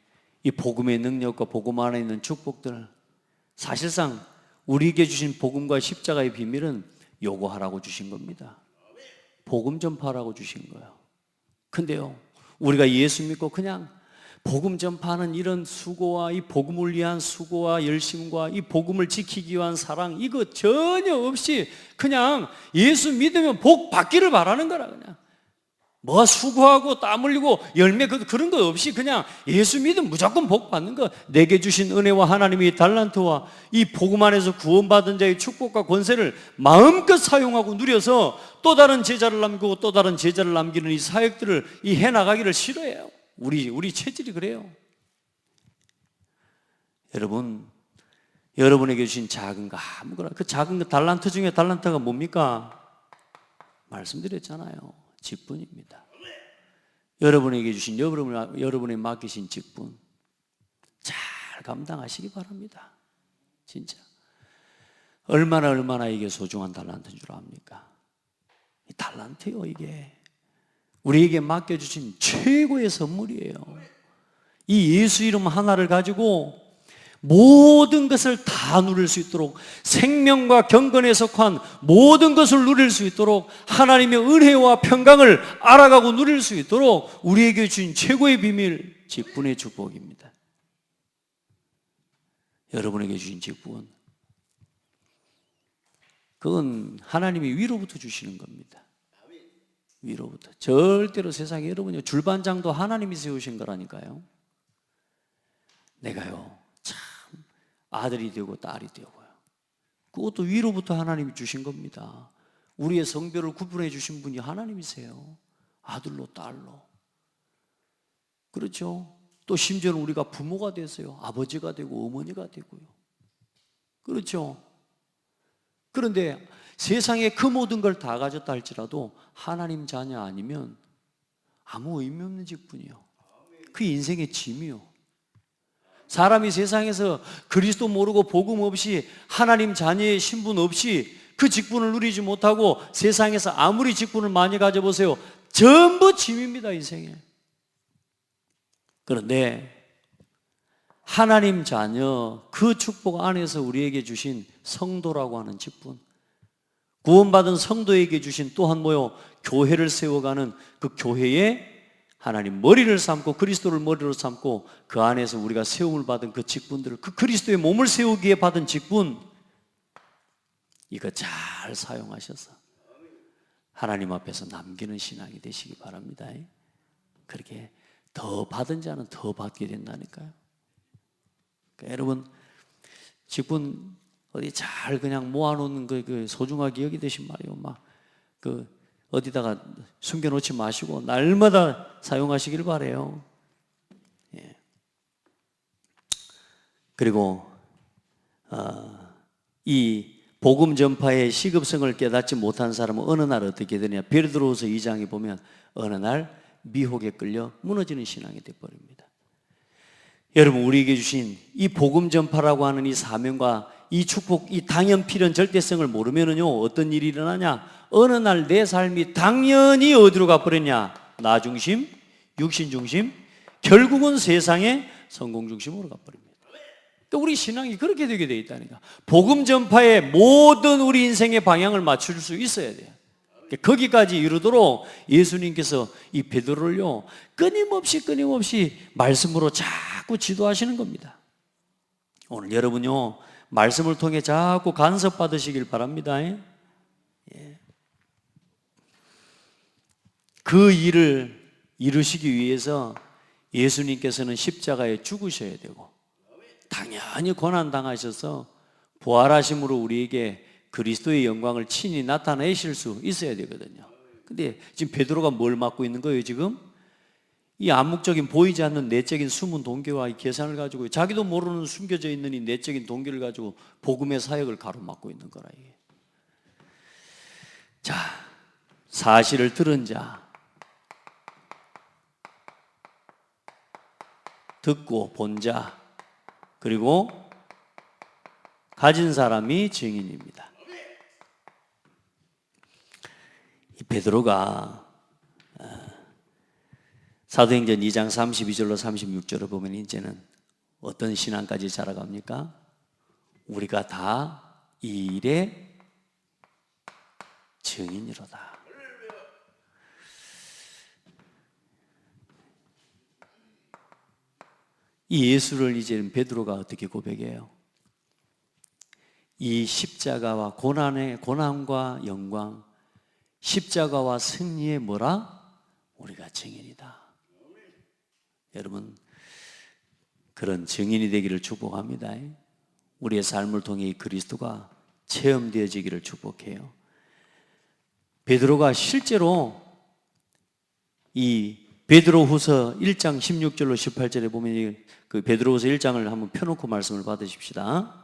이 복음의 능력과 복음 안에 있는 축복들, 사실상 우리에게 주신 복음과 십자가의 비밀은 요구하라고 주신 겁니다. 복음 전파하라고 주신 거예요. 근데요, 우리가 예수 믿고 그냥 복음 전파하는 이런 수고와 이 복음을 위한 수고와 열심과 이 복음을 지키기 위한 사랑, 이거 전혀 없이 그냥 예수 믿으면 복 받기를 바라는 거라. 그냥 뭐 수고하고 땀 흘리고 열매 그런 거 없이 그냥 예수 믿으면 무조건 복 받는 거. 내게 주신 은혜와 하나님의 달란트와 이 복음 안에서 구원받은 자의 축복과 권세를 마음껏 사용하고 누려서 또 다른 제자를 남기고 또 다른 제자를 남기는 이 사역들을 이 해나가기를 싫어해요. 우리 체질이 그래요. 여러분, 여러분에게 주신 작은 거 아무거나, 그 작은 거 달란트 중에 달란트가 뭡니까? 말씀드렸잖아요. 직분입니다. 여러분에게 주신 여러분에 맡기신 직분 잘 감당하시기 바랍니다. 진짜 얼마나 이게 소중한 달란트인 줄 압니까? 이 달란트요, 이게 우리에게 맡겨주신 최고의 선물이에요. 이 예수 이름 하나를 가지고 모든 것을 다 누릴 수 있도록, 생명과 경건에 속한 모든 것을 누릴 수 있도록, 하나님의 은혜와 평강을 알아가고 누릴 수 있도록 우리에게 주신 최고의 비밀, 직분의 축복입니다. 여러분에게 주신 직분, 그건 하나님이 위로부터 주시는 겁니다. 위로부터. 절대로 세상에, 여러분요, 줄반장도 하나님이 세우신 거라니까요. 내가요 참 아들이 되고 딸이 되고요, 그것도 위로부터 하나님이 주신 겁니다. 우리의 성별을 구분해 주신 분이 하나님이세요. 아들로 딸로. 그렇죠. 또 심지어는 우리가 부모가 됐어요. 아버지가 되고 어머니가 되고요. 그렇죠. 그런데 세상에 그 모든 걸 다 가졌다 할지라도 하나님 자녀 아니면 아무 의미 없는 직분이요. 그 인생의 짐이요. 사람이 세상에서 그리스도 모르고 복음 없이 하나님 자녀의 신분 없이 그 직분을 누리지 못하고 세상에서 아무리 직분을 많이 가져보세요, 전부 짐입니다, 인생에. 그런데 하나님 자녀, 그 축복 안에서 우리에게 주신 성도라고 하는 직분, 구원받은 성도에게 주신 또한 뭐요? 교회를 세워가는 그 교회에 하나님 머리를 삼고 그리스도를 머리로 삼고 그 안에서 우리가 세움을 받은 그 직분들을, 그 그리스도의 몸을 세우기에 받은 직분, 이거 잘 사용하셔서 하나님 앞에서 남기는 신앙이 되시기 바랍니다. 그렇게 더 받은 자는 더 받게 된다니까요. 그러니까 여러분, 직분 어디 잘 그냥 모아놓는 그 소중하게 여기듯이 말이요, 막 어디다가 숨겨놓지 마시고 날마다 사용하시길 바래요. 예. 그리고 이 복음 전파의 시급성을 깨닫지 못한 사람은 어느 날 어떻게 되냐? 베드로후서 2장에 보면 어느 날 미혹에 끌려 무너지는 신앙이 되어버립니다. 여러분, 우리에게 주신 이 복음 전파라고 하는 이 사명과 이 축복, 이 당연필연 절대성을 모르면은요, 어떤 일이 일어나냐? 어느 날 내 삶이 당연히 어디로 가버렸냐? 나 중심, 육신 중심, 결국은 세상의 성공 중심으로 가버립니다. 또 우리 신앙이 그렇게 되게 돼 있다니까. 복음 전파에 모든 우리 인생의 방향을 맞출 수 있어야 돼요. 거기까지 이르도록 예수님께서 이 베드로를요 끊임없이 말씀으로 자꾸 지도하시는 겁니다. 오늘 여러분요 말씀을 통해 자꾸 간섭 받으시길 바랍니다. 예. 그 일을 이루시기 위해서 예수님께서는 십자가에 죽으셔야 되고 당연히 고난 당하셔서 부활하심으로 우리에게 그리스도의 영광을 친히 나타내실 수 있어야 되거든요. 근데 지금 베드로가 뭘 맡고 있는 거예요? 지금 이 암묵적인 보이지 않는 내적인 숨은 동기와 이 계산을 가지고 자기도 모르는 숨겨져 있는 이 내적인 동기를 가지고 복음의 사역을 가로막고 있는 거라 이게. 자, 사실을 들은 자, 듣고 본 자, 그리고 가진 사람이 증인입니다. 이 베드로가 사도행전 2장 32절로 36절을 보면 이제는 어떤 신앙까지 자라갑니까? 우리가 다 이 일의 증인이로다. 이 예수를 이제는 베드로가 어떻게 고백해요? 이 십자가와 고난과 영광, 십자가와 승리의 뭐라? 우리가 증인이다. 여러분 그런 증인이 되기를 축복합니다. 우리의 삶을 통해 그리스도가 체험되어지기를 축복해요. 베드로가 실제로 이 베드로후서 1장 16절로 18절에 보면 그 베드로후서 1장을 한번 펴놓고 말씀을 받으십시다.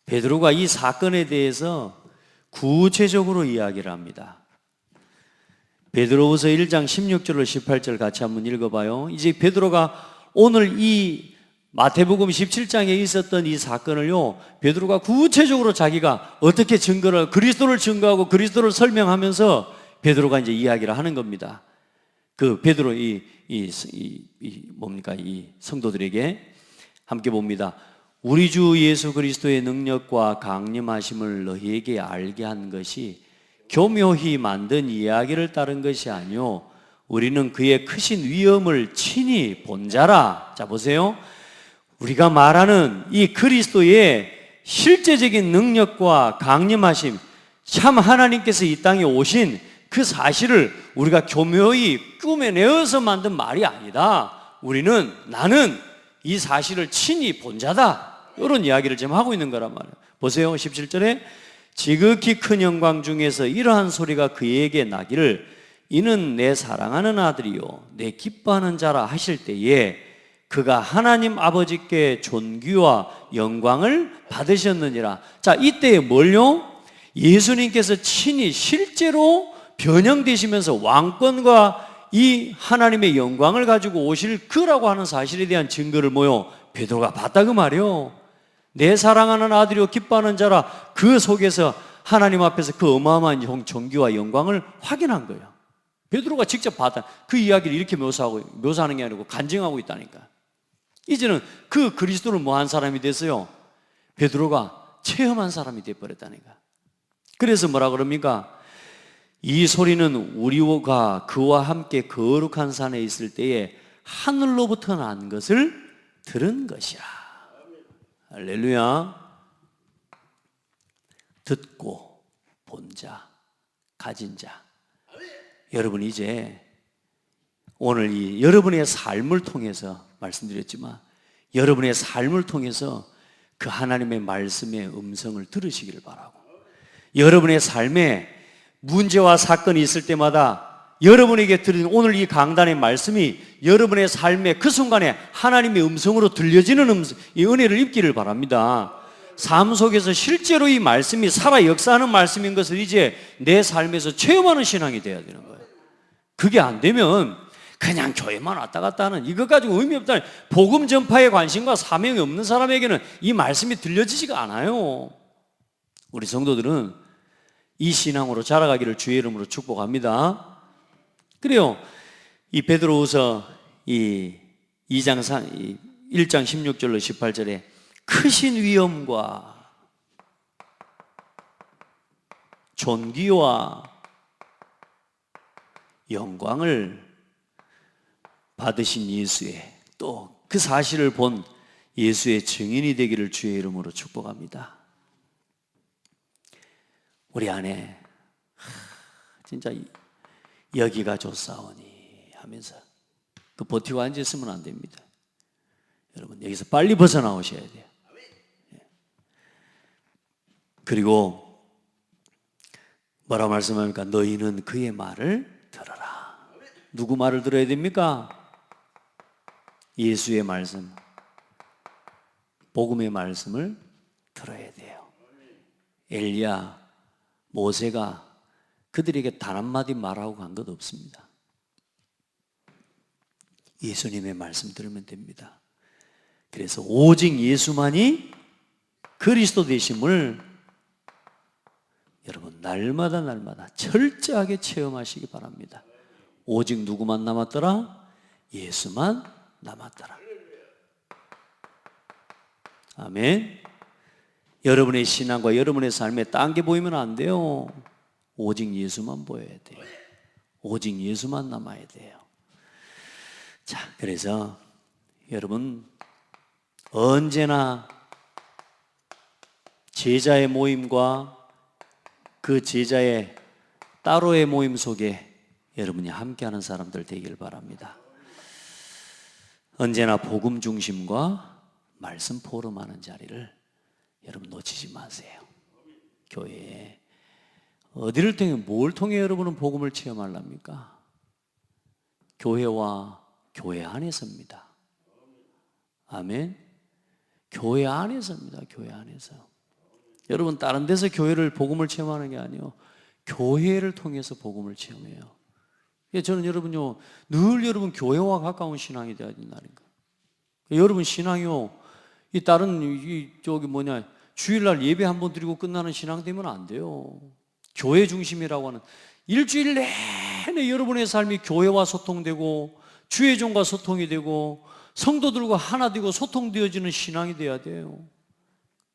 베드로가 이 사건에 대해서 구체적으로 이야기를 합니다. 베드로후서 1장 16절로 18절 같이 한번 읽어봐요. 이제 베드로가 오늘 이 마태복음 17장에 있었던 이 사건을요 베드로가 구체적으로 자기가 어떻게 그리스도를 증거하고 그리스도를 설명하면서 베드로가 이제 이야기를 하는 겁니다. 그 베드로 이 성도들에게 함께 봅니다. 우리 주 예수 그리스도의 능력과 강림하심을 너희에게 알게 한 것이 교묘히 만든 이야기를 따른 것이 아니요 우리는 그의 크신 위엄을 친히 본 자라. 자 보세요. 우리가 말하는 이 그리스도의 실제적인 능력과 강림하심, 참 하나님께서 이 땅에 오신 그 사실을 우리가 교묘히 꾸며내어서 만든 말이 아니다. 나는 이 사실을 친히 본 자다. 이런 이야기를 지금 하고 있는 거란 말이에요. 보세요. 17절에 지극히 큰 영광 중에서 이러한 소리가 그에게 나기를 이는 내 사랑하는 아들이요 내 기뻐하는 자라 하실 때에 그가 하나님 아버지께 존귀와 영광을 받으셨느니라. 자, 이때에 뭘요? 예수님께서 친히 실제로 변형되시면서 왕권과 이 하나님의 영광을 가지고 오실 그라고 하는 사실에 대한 증거를 베드로가 봤다 그 말이요. 내 사랑하는 아들이요 기뻐하는 자라. 그 속에서 하나님 앞에서 그 어마어마한 존귀와 영광을 확인한 거예요. 베드로가 직접 봤다. 그 이야기를 이렇게 묘사하는 게 아니고 간증하고 있다니까. 이제는 그 그리스도를 뭐한 사람이 됐어요? 베드로가 체험한 사람이 되어버렸다니까. 그래서 뭐라 그럽니까? 이 소리는 우리가 그와 함께 거룩한 산에 있을 때에 하늘로부터 난 것을 들은 것이라. 할렐루야. 듣고 본 자, 가진 자. 여러분 이제 오늘 이 여러분의 삶을 통해서 말씀드렸지만 여러분의 삶을 통해서 그 하나님의 말씀의 음성을 들으시기를 바라고, 여러분의 삶에 문제와 사건이 있을 때마다 여러분에게 들은 오늘 이 강단의 말씀이 여러분의 삶의 그 순간에 하나님의 음성으로 들려지는 이 은혜를 입기를 바랍니다. 삶 속에서 실제로 이 말씀이 살아 역사하는 말씀인 것을 이제 내 삶에서 체험하는 신앙이 되어야 되는 거예요. 그게 안 되면 그냥 교회만 왔다 갔다 하는 이것 가지고 의미 없다. 복음 전파에 관심과 사명이 없는 사람에게는 이 말씀이 들려지지가 않아요. 우리 성도들은 이 신앙으로 자라가기를 주의 이름으로 축복합니다. 그래요. 이 베드로후서 이 1장 16절로 18절에 크신 위엄과 존귀와 영광을 받으신 예수의 또 그 사실을 본 예수의 증인이 되기를 주의 이름으로 축복합니다. 우리 안에 진짜 여기가 좋사오니 하면서 그 버티고 앉아있으면 안 됩니다. 여러분 여기서 빨리 벗어나오셔야 돼요. 그리고 뭐라고 말씀합니까? 너희는 그의 말을 들어라. 누구 말을 들어야 됩니까? 예수의 말씀, 복음의 말씀을 들어야 돼요. 엘리야, 모세가 그들에게 단 한마디 말하고 간 것 없습니다. 예수님의 말씀 들으면 됩니다. 그래서 오직 예수만이 그리스도 되심을 여러분 날마다 철저하게 체험하시기 바랍니다. 오직 누구만 남았더라? 예수만 남았더라. 아멘. 여러분의 신앙과 여러분의 삶에 딴 게 보이면 안 돼요. 오직 예수만 보여야 돼요. 오직 예수만 남아야 돼요. 자, 그래서 여러분 언제나 제자의 모임과 그 제자의 따로의 모임 속에 여러분이 함께하는 사람들 되길 바랍니다. 언제나 복음 중심과 말씀 포럼하는 자리를 여러분 놓치지 마세요. 교회에 어디를 통해 뭘 통해 여러분은 복음을 체험하렵니까? 교회와 교회 안에서입니다. 아멘. 교회 안에서입니다. 교회 안에서. 여러분 다른 데서 교회를 복음을 체험하는 게 아니에요. 교회를 통해서 복음을 체험해요. 저는 여러분요 늘 여러분 교회와 가까운 신앙이 되어야 된다는 거예요. 여러분 신앙이요 이 다른 주일날 예배 한번 드리고 끝나는 신앙 되면 안 돼요. 교회 중심이라고 하는 일주일 내내 여러분의 삶이 교회와 소통되고 주의 종과 소통이 되고 성도들과 하나 되고 소통되어지는 신앙이 돼야 돼요.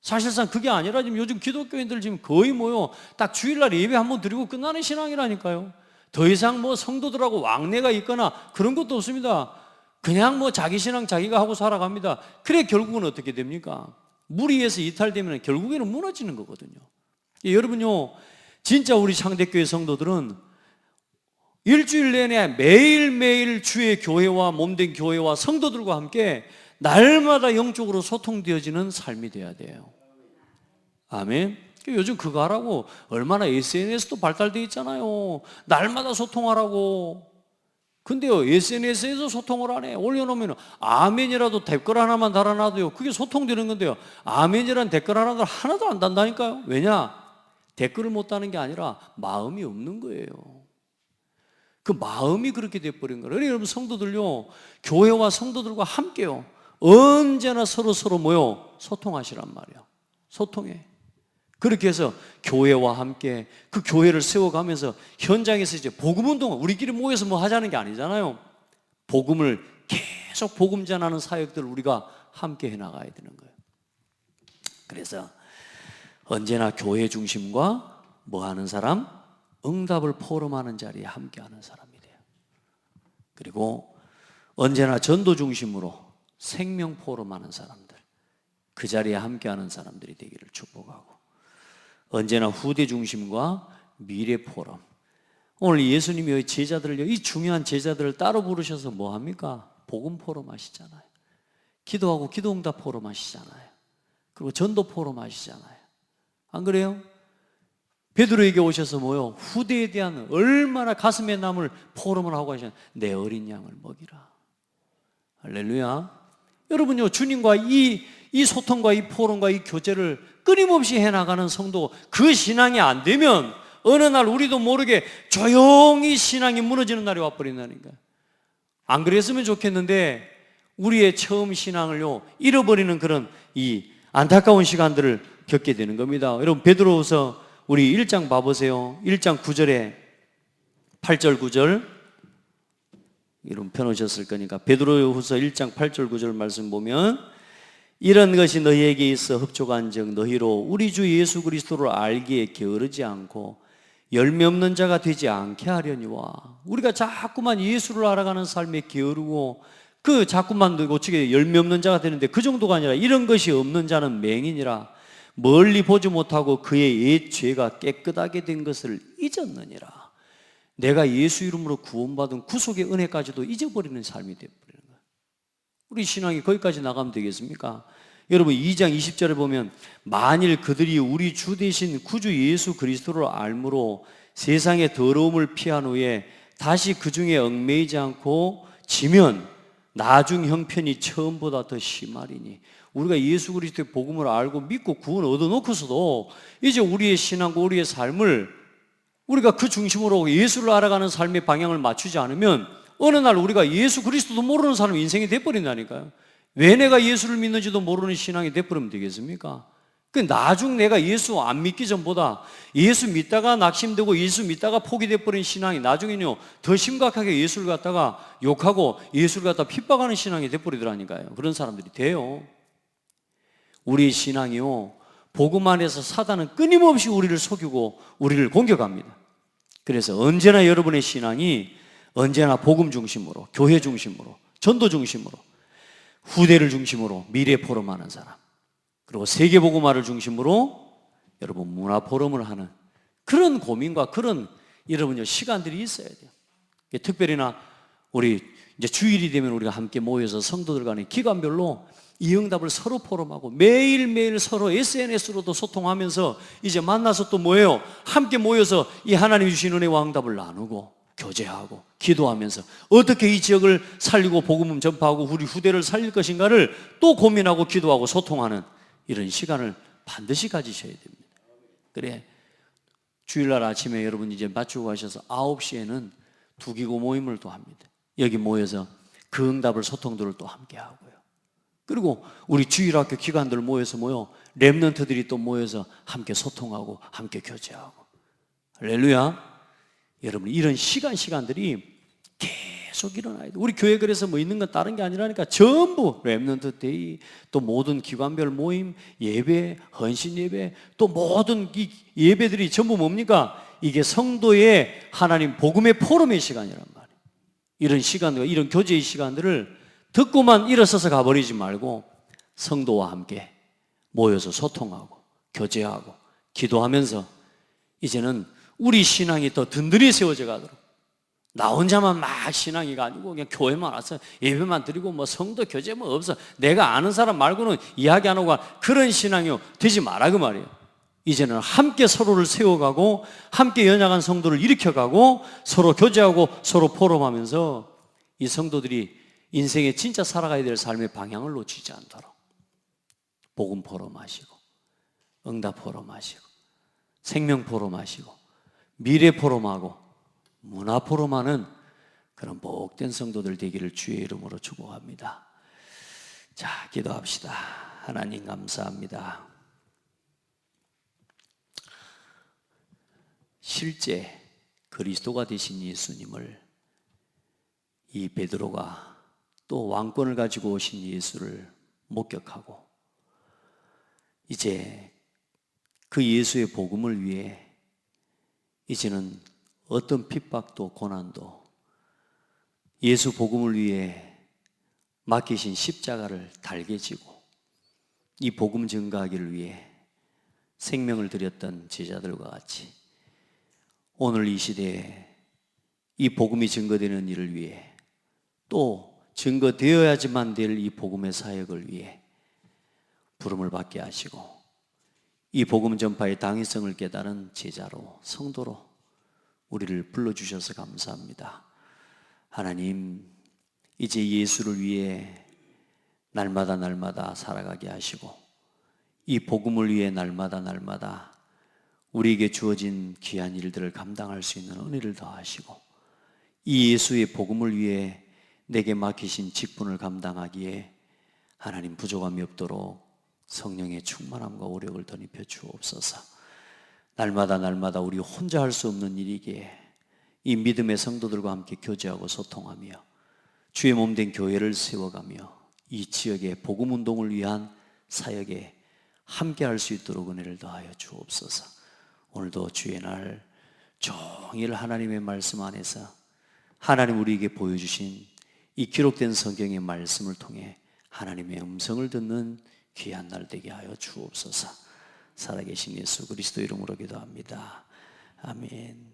사실상 그게 아니라 지금 요즘 기독교인들 지금 거의 딱 주일날 예배 한번 드리고 끝나는 신앙이라니까요. 더 이상 성도들하고 왕래가 있거나 그런 것도 없습니다. 그냥 자기 신앙 자기가 하고 살아갑니다. 그래 결국은 어떻게 됩니까? 무리에서 이탈되면 결국에는 무너지는 거거든요. 여러분요 진짜 우리 창대교회 성도들은 일주일 내내 매일매일 주의 교회와 몸된 교회와 성도들과 함께 날마다 영적으로 소통되어지는 삶이 돼야 돼요. 아멘. 요즘 그거 하라고 얼마나 SNS도 발달되어 있잖아요. 날마다 소통하라고. 근데요 SNS에서 소통을 안 해. 올려놓으면 아멘이라도 댓글 하나만 달아놔도요 그게 소통되는 건데요 아멘이라는 댓글 하나를 하나도 안 단다니까요. 왜냐? 댓글을 못 다는 게 아니라 마음이 없는 거예요. 그 마음이 그렇게 돼버린 거예요. 여러분 성도들요 교회와 성도들과 함께요 언제나 서로 소통하시란 말이에요. 소통해. 그렇게 해서 교회와 함께 그 교회를 세워가면서 현장에서 이제 복음운동을 우리끼리 모여서 하자는 게 아니잖아요. 복음을 계속 복음 전하는 사역들을 우리가 함께 해나가야 되는 거예요. 그래서 언제나 교회 중심과 하는 사람? 응답을 포럼하는 자리에 함께하는 사람이 돼요. 그리고 언제나 전도 중심으로 생명 포럼하는 사람들, 그 자리에 함께하는 사람들이 되기를 축복하고 언제나 후대 중심과 미래 포럼. 오늘 예수님이 제자들을 이 중요한 제자들을 따로 부르셔서 합니까? 복음 포럼 하시잖아요. 기도하고 기도응답 포럼 하시잖아요. 그리고 전도 포럼 하시잖아요. 안 그래요? 베드로에게 오셔서 후대에 대한 얼마나 가슴에 남을 포럼을 하고 하시는 내 어린 양을 먹이라. 할렐루야. 여러분요 주님과 이 소통과 이 포럼과 이 교제를 끊임없이 해나가는 성도, 그 신앙이 안 되면 어느 날 우리도 모르게 조용히 신앙이 무너지는 날이 와버린다니까. 안 그랬으면 좋겠는데 우리의 처음 신앙을요 잃어버리는 그런 이 안타까운 시간들을 겪게 되는 겁니다. 여러분 베드로후서 우리 1장 봐보세요. 1장 9절에 8절 9절 여러분 펴놓으셨을 거니까 베드로후서 1장 8절 9절 말씀 보면 이런 것이 너희에게 있어 흡족한즉 너희로 우리 주 예수 그리스도를 알기에 게으르지 않고 열매 없는 자가 되지 않게 하려니와. 우리가 자꾸만 예수를 알아가는 삶에 게으르고 그 자꾸만 어떻게 열매 없는 자가 되는데 그 정도가 아니라 이런 것이 없는 자는 맹인이라 멀리 보지 못하고 그의 옛 죄가 깨끗하게 된 것을 잊었느니라. 내가 예수 이름으로 구원받은 구속의 은혜까지도 잊어버리는 삶이 되어버리는 거예요. 우리 신앙이 거기까지 나가면 되겠습니까? 여러분 2장 20절에 보면 만일 그들이 우리 주 대신 구주 예수 그리스도를 알므로 세상의 더러움을 피한 후에 다시 그 중에 얽매이지 않고 지면 나중 형편이 처음보다 더 심하리니. 우리가 예수 그리스도의 복음을 알고 믿고 구원 얻어놓고서도 이제 우리의 신앙과 우리의 삶을 우리가 그 중심으로 예수를 알아가는 삶의 방향을 맞추지 않으면 어느 날 우리가 예수 그리스도도 모르는 사람 인생이 돼버린다니까요. 왜 내가 예수를 믿는지도 모르는 신앙이 돼버리면 되겠습니까? 그 나중 내가 예수 안 믿기 전보다 예수 믿다가 낙심되고 예수 믿다가 포기돼버린 신앙이 나중에는요 더 심각하게 예수를 갖다가 욕하고 예수를 갖다가 핍박하는 신앙이 돼버리더라니까요. 그런 사람들이 돼요. 우리의 신앙이요 복음 안에서 사단은 끊임없이 우리를 속이고 우리를 공격합니다. 그래서 언제나 여러분의 신앙이 언제나 복음 중심으로, 교회 중심으로, 전도 중심으로, 후대를 중심으로 미래 포럼하는 사람, 그리고 세계 복음화를 중심으로 여러분 문화 포럼을 하는 그런 고민과 그런 여러분요 시간들이 있어야 돼요. 특별히나 우리 이제 주일이 되면 우리가 함께 모여서 성도들 간의 기간별로 이 응답을 서로 포럼하고 매일매일 서로 SNS로도 소통하면서 이제 만나서 또 뭐예요? 함께 모여서 이 하나님이 주신 은혜와 응답을 나누고 교제하고 기도하면서 어떻게 이 지역을 살리고 복음을 전파하고 우리 후대를 살릴 것인가를 또 고민하고 기도하고 소통하는 이런 시간을 반드시 가지셔야 됩니다. 그래 주일날 아침에 여러분 이제 마치고 가셔서 9시에는 두기고 모임을 또 합니다. 여기 모여서 그 응답을 소통들을 또 함께 하고요. 그리고 우리 주일학교 기관들 모여서 렘넌트들이 또 모여서 함께 소통하고 함께 교제하고. 할렐루야. 여러분 이런 시간들이 계속 일어나야 돼요. 우리 교회 그래서 있는 건 다른 게 아니라니까 전부 렘넌트 데이 또 모든 기관별 모임 예배 헌신 예배 또 모든 이 예배들이 전부 뭡니까? 이게 성도의 하나님 복음의 포럼의 시간이란 말이에요. 이런 시간들 이런 교제의 시간들을 듣고만 일어서서 가버리지 말고 성도와 함께 모여서 소통하고 교제하고 기도하면서 이제는 우리 신앙이 더 든든히 세워져 가도록 나 혼자만 막 신앙이가 아니고 그냥 교회만 와서 예배만 드리고 성도 교제 없어 내가 아는 사람 말고는 이야기 안 하고 그런 신앙이 되지 마라 그 말이에요. 이제는 함께 서로를 세워가고 함께 연약한 성도를 일으켜가고 서로 교제하고 서로 포럼하면서 이 성도들이 인생에 진짜 살아가야 될 삶의 방향을 놓치지 않도록 복음 포럼하시고 응답 포럼하시고 생명 포럼하시고 미래 포럼하고 문화 포럼하는 그런 복된 성도들 되기를 주의 이름으로 축복합니다. 자, 기도합시다. 하나님 감사합니다. 실제 그리스도가 되신 예수님을 이 베드로가 또 왕권을 가지고 오신 예수를 목격하고 이제 그 예수의 복음을 위해 이제는 어떤 핍박도 고난도 예수 복음을 위해 맡기신 십자가를 달게 지고 이 복음 증거하기를 위해 생명을 드렸던 제자들과 같이 오늘 이 시대에 이 복음이 증거되는 일을 위해 또 증거되어야지만 될 이 복음의 사역을 위해 부름을 받게 하시고 이 복음 전파의 당위성을 깨달은 제자로 성도로 우리를 불러주셔서 감사합니다. 하나님 이제 예수를 위해 날마다 살아가게 하시고 이 복음을 위해 날마다 우리에게 주어진 귀한 일들을 감당할 수 있는 은혜를 더하시고 이 예수의 복음을 위해 내게 맡기신 직분을 감당하기에 하나님 부족함이 없도록 성령의 충만함과 오력을 더 입혀 주옵소서. 날마다 우리 혼자 할 수 없는 일이기에 이 믿음의 성도들과 함께 교제하고 소통하며 주의 몸된 교회를 세워가며 이 지역의 복음 운동을 위한 사역에 함께 할 수 있도록 은혜를 더하여 주옵소서. 오늘도 주의 날 종일 하나님의 말씀 안에서 하나님 우리에게 보여주신 이 기록된 성경의 말씀을 통해 하나님의 음성을 듣는 귀한 날 되게 하여 주옵소서. 살아계신 예수 그리스도 이름으로 기도합니다. 아멘.